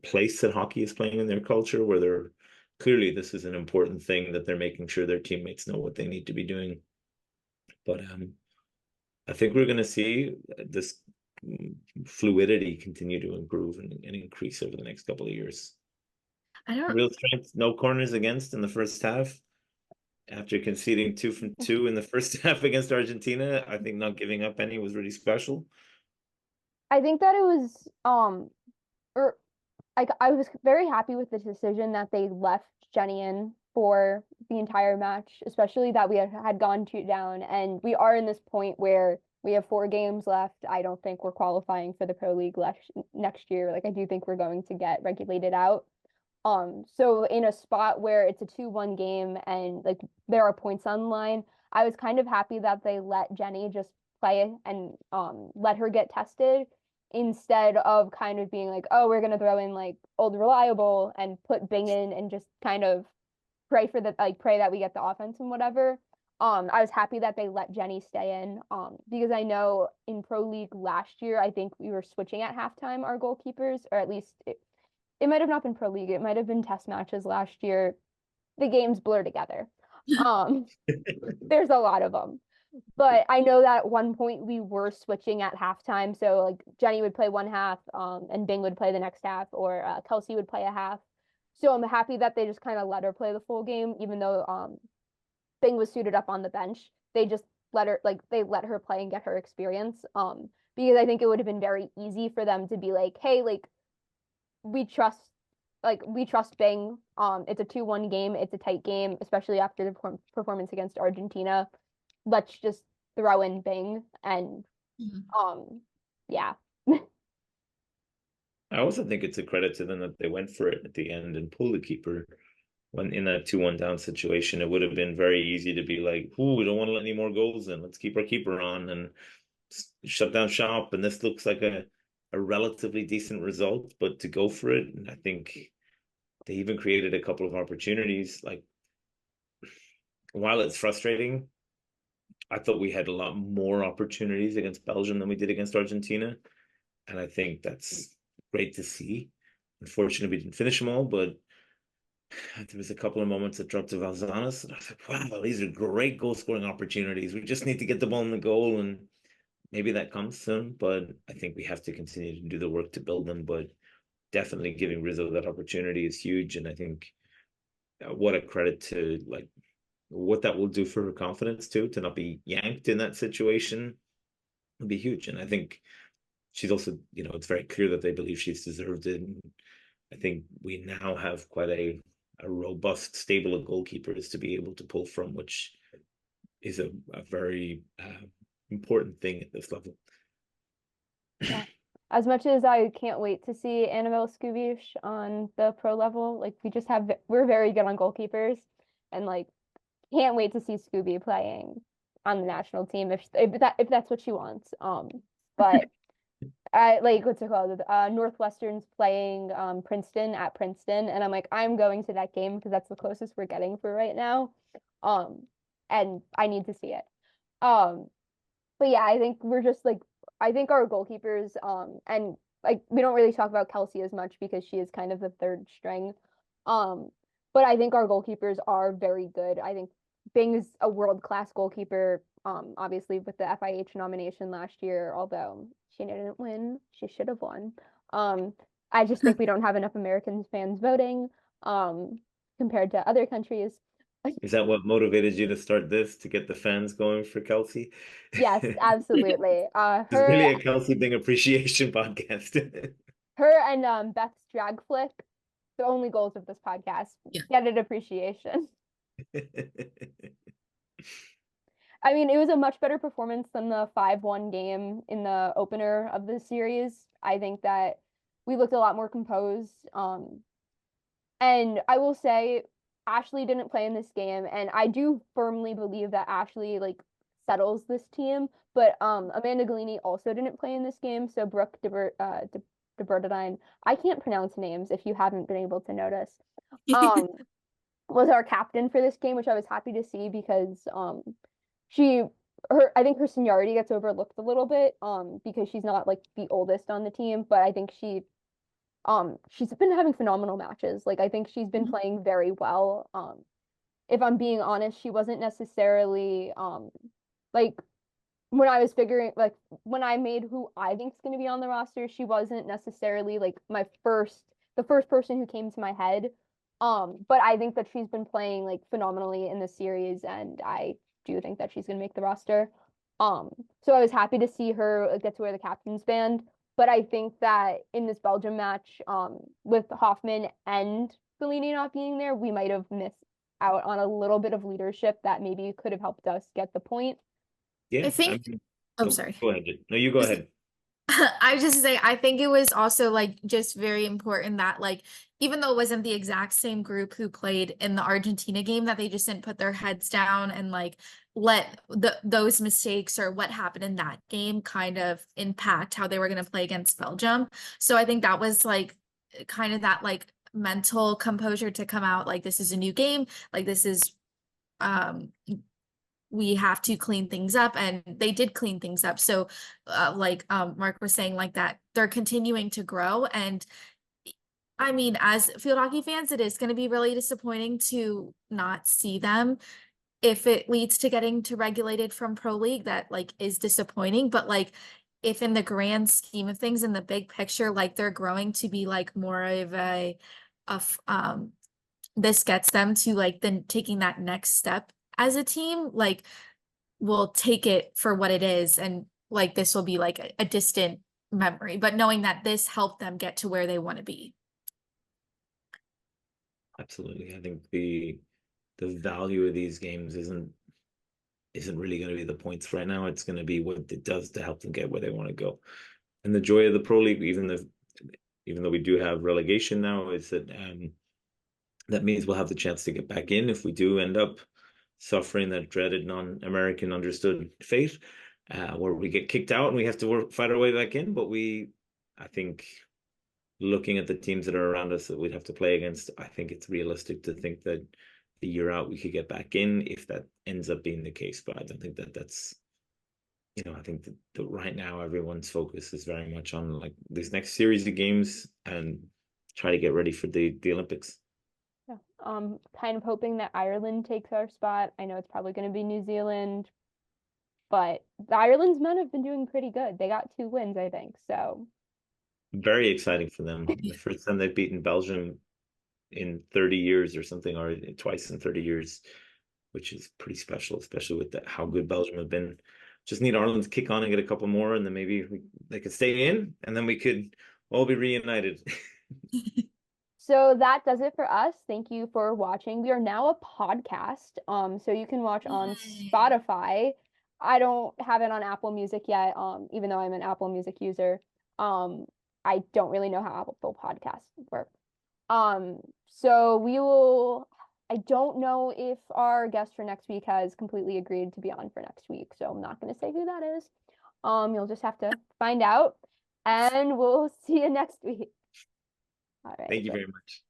place that hockey is playing in their culture, where they're clearly this is an important thing that they're making sure their teammates know what they need to be doing. But I think we're going to see this fluidity continue to improve and increase over the next couple of years. I don't Real strength, no corners against in the first half. After conceding 2 from 2 in the first half against Argentina, I think not giving up any was really special. I think that it was or like I was very happy with the decision that they left Jenny in for the entire match, especially that we had gone 2 down, and we are in this point where we have 4 games left. I don't think we're qualifying for the Pro League next year. Like I do think we're going to get regulated out. So in a spot where it's a 2-1 game and like there are points on the line, I was kind of happy that they let Jenny just play and let her get tested instead of kind of being like, oh, we're gonna throw in like old reliable and put Bing in and just kind of pray that we get the offense and whatever. I was happy that they let Jenny stay in because I know in Pro League last year, I think we were switching at halftime our goalkeepers, or at least it might have not been Pro League. It might have been test matches last year. The games blur together. There's a lot of them. But I know that at one point we were switching at halftime. So like Jenny would play one half, and Bing would play the next half, or Kelsey would play a half. So I'm happy that they just kind of let her play the full game, even though Bing was suited up on the bench. They just let her play and get her experience. Because I think it would have been very easy for them to be like, hey, like we trust Bing. It's a 2-1 game. It's a tight game, especially after the performance against Argentina. Let's just throw in Bing and yeah. I also think it's a credit to them that they went for it at the end and pulled the keeper. When in that 2-1 down situation, it would have been very easy to be like, "Ooh, we don't want to let any more goals in. Let's keep our keeper on and shut down shop." And this looks like a relatively decent result, but to go for it, and I think they even created a couple of opportunities. Like, while it's frustrating, I thought we had a lot more opportunities against Belgium than we did against Argentina, and I think that's great to see. Unfortunately, we didn't finish them all, but there was a couple of moments that dropped to Valzanas, and I thought, wow, these are great goal scoring opportunities. We just need to get the ball in the goal, and maybe that comes soon. But I think we have to continue to do the work to build them. But definitely giving Rizzo that opportunity is huge, and I think what a credit to like what that will do for her confidence too, to not be yanked in that situation would be huge. And I think she's also, it's very clear that they believe she's deserved it. And I think we now have quite a robust stable of goalkeepers to be able to pull from, which is a very important thing at this level. Yeah. As much as I can't wait to see Annabelle Scoobish on the pro level, like we're very good on goalkeepers, and like can't wait to see Scooby playing on the national team if that's what she wants. But I like what's it called? Northwestern's playing Princeton at Princeton, and I'm like, I'm going to that game because that's the closest we're getting for right now. And I need to see it. But yeah, I think I think our goalkeepers, and like we don't really talk about Kelsey as much because she is kind of the third string. But I think our goalkeepers are very good. I think Bing is a world-class goalkeeper, obviously with the FIH nomination last year, although she didn't win. She should have won. I just think we don't have enough American fans voting, compared to other countries. Is that what motivated you to start this, to get the fans going for Kelsey? Yes, absolutely. It's really a Kelsey Bing appreciation podcast. Her and Beth's drag flick, the only goals of this podcast, get an appreciation. I mean, it was a much better performance than the 5-1 game in the opener of the series. I think that we looked a lot more composed. And I will say Ashley didn't play in this game, and I do firmly believe that Ashley like settles this team. But Amanda Galini also didn't play in this game, so Brooke DeBertadine, I can't pronounce names if you haven't been able to notice, was our captain for this game, which I was happy to see because I think her seniority gets overlooked a little bit because she's not like the oldest on the team, but I think she she's been having phenomenal matches. Like I think she's been playing very well. If I'm being honest, she wasn't necessarily like when I was figuring like when I made who I think is going to be on the roster, she wasn't necessarily like the first person who came to my head. But I think that she's been playing like phenomenally in the series, and I do think that she's going to make the roster. Um, so I was happy to see her get to wear the captain's band. But I think that in this Belgium match, with Hoffman and Bellini not being there, we might have missed out on a little bit of leadership that maybe could have helped us get the point. Yeah, I I think, mean, oh, oh, sorry. go ahead. No, you go ahead. I just say I think it was also like just very important that like even though it wasn't the exact same group who played in the Argentina game, that they just didn't put their heads down and like let those mistakes or what happened in that game kind of impact how they were going to play against Belgium. So I think that was like kind of that like mental composure to come out like this is a new game, like this is um we have to clean things up, and they did clean things up. So Mark was saying like that they're continuing to grow. And I mean, as field hockey fans, it is going to be really disappointing to not see them. If it leads to getting to regulated from pro league, that like is disappointing. But like if in the grand scheme of things, in the big picture, like they're growing to be like more of of this gets them to like then taking that next step as a team, like we'll take it for what it is, and like this will be like a distant memory, but knowing that this helped them get to where they want to be. Absolutely. I think the value of these games isn't really going to be the points right now. It's going to be what it does to help them get where they want to go. And the joy of the Pro League, even though we do have relegation now, is that that means we'll have the chance to get back in if we do end up suffering that dreaded non-American understood fate, where we get kicked out and we have to fight our way back in. But I think, looking at the teams that are around us that we'd have to play against, I think it's realistic to think that the year out we could get back in if that ends up being the case. But I don't think that that's, I think that right now everyone's focus is very much on like this next series of games and try to get ready for the Olympics. Yeah. Kind of hoping that Ireland takes our spot. I know it's probably going to be New Zealand, but the Ireland's men have been doing pretty good. They got 2 wins, I think. So Very exciting for them. The first time they've beaten Belgium in 30 years or something, or twice in 30 years, which is pretty special, especially with how good Belgium have been. Just need Ireland to kick on and get a couple more, and then maybe they could stay in, and then we could all be reunited. So that does it for us. Thank you for watching. We are now a podcast. So you can watch on Yay. Spotify. I don't have it on Apple Music yet, even though I'm an Apple Music user. Um, I don't really know how Apple Podcasts work. So we will, I don't know if our guest for next week has completely agreed to be on for next week, so I'm not going to say who that is. You'll just have to find out, and we'll see you next week. All right. Thank you very much.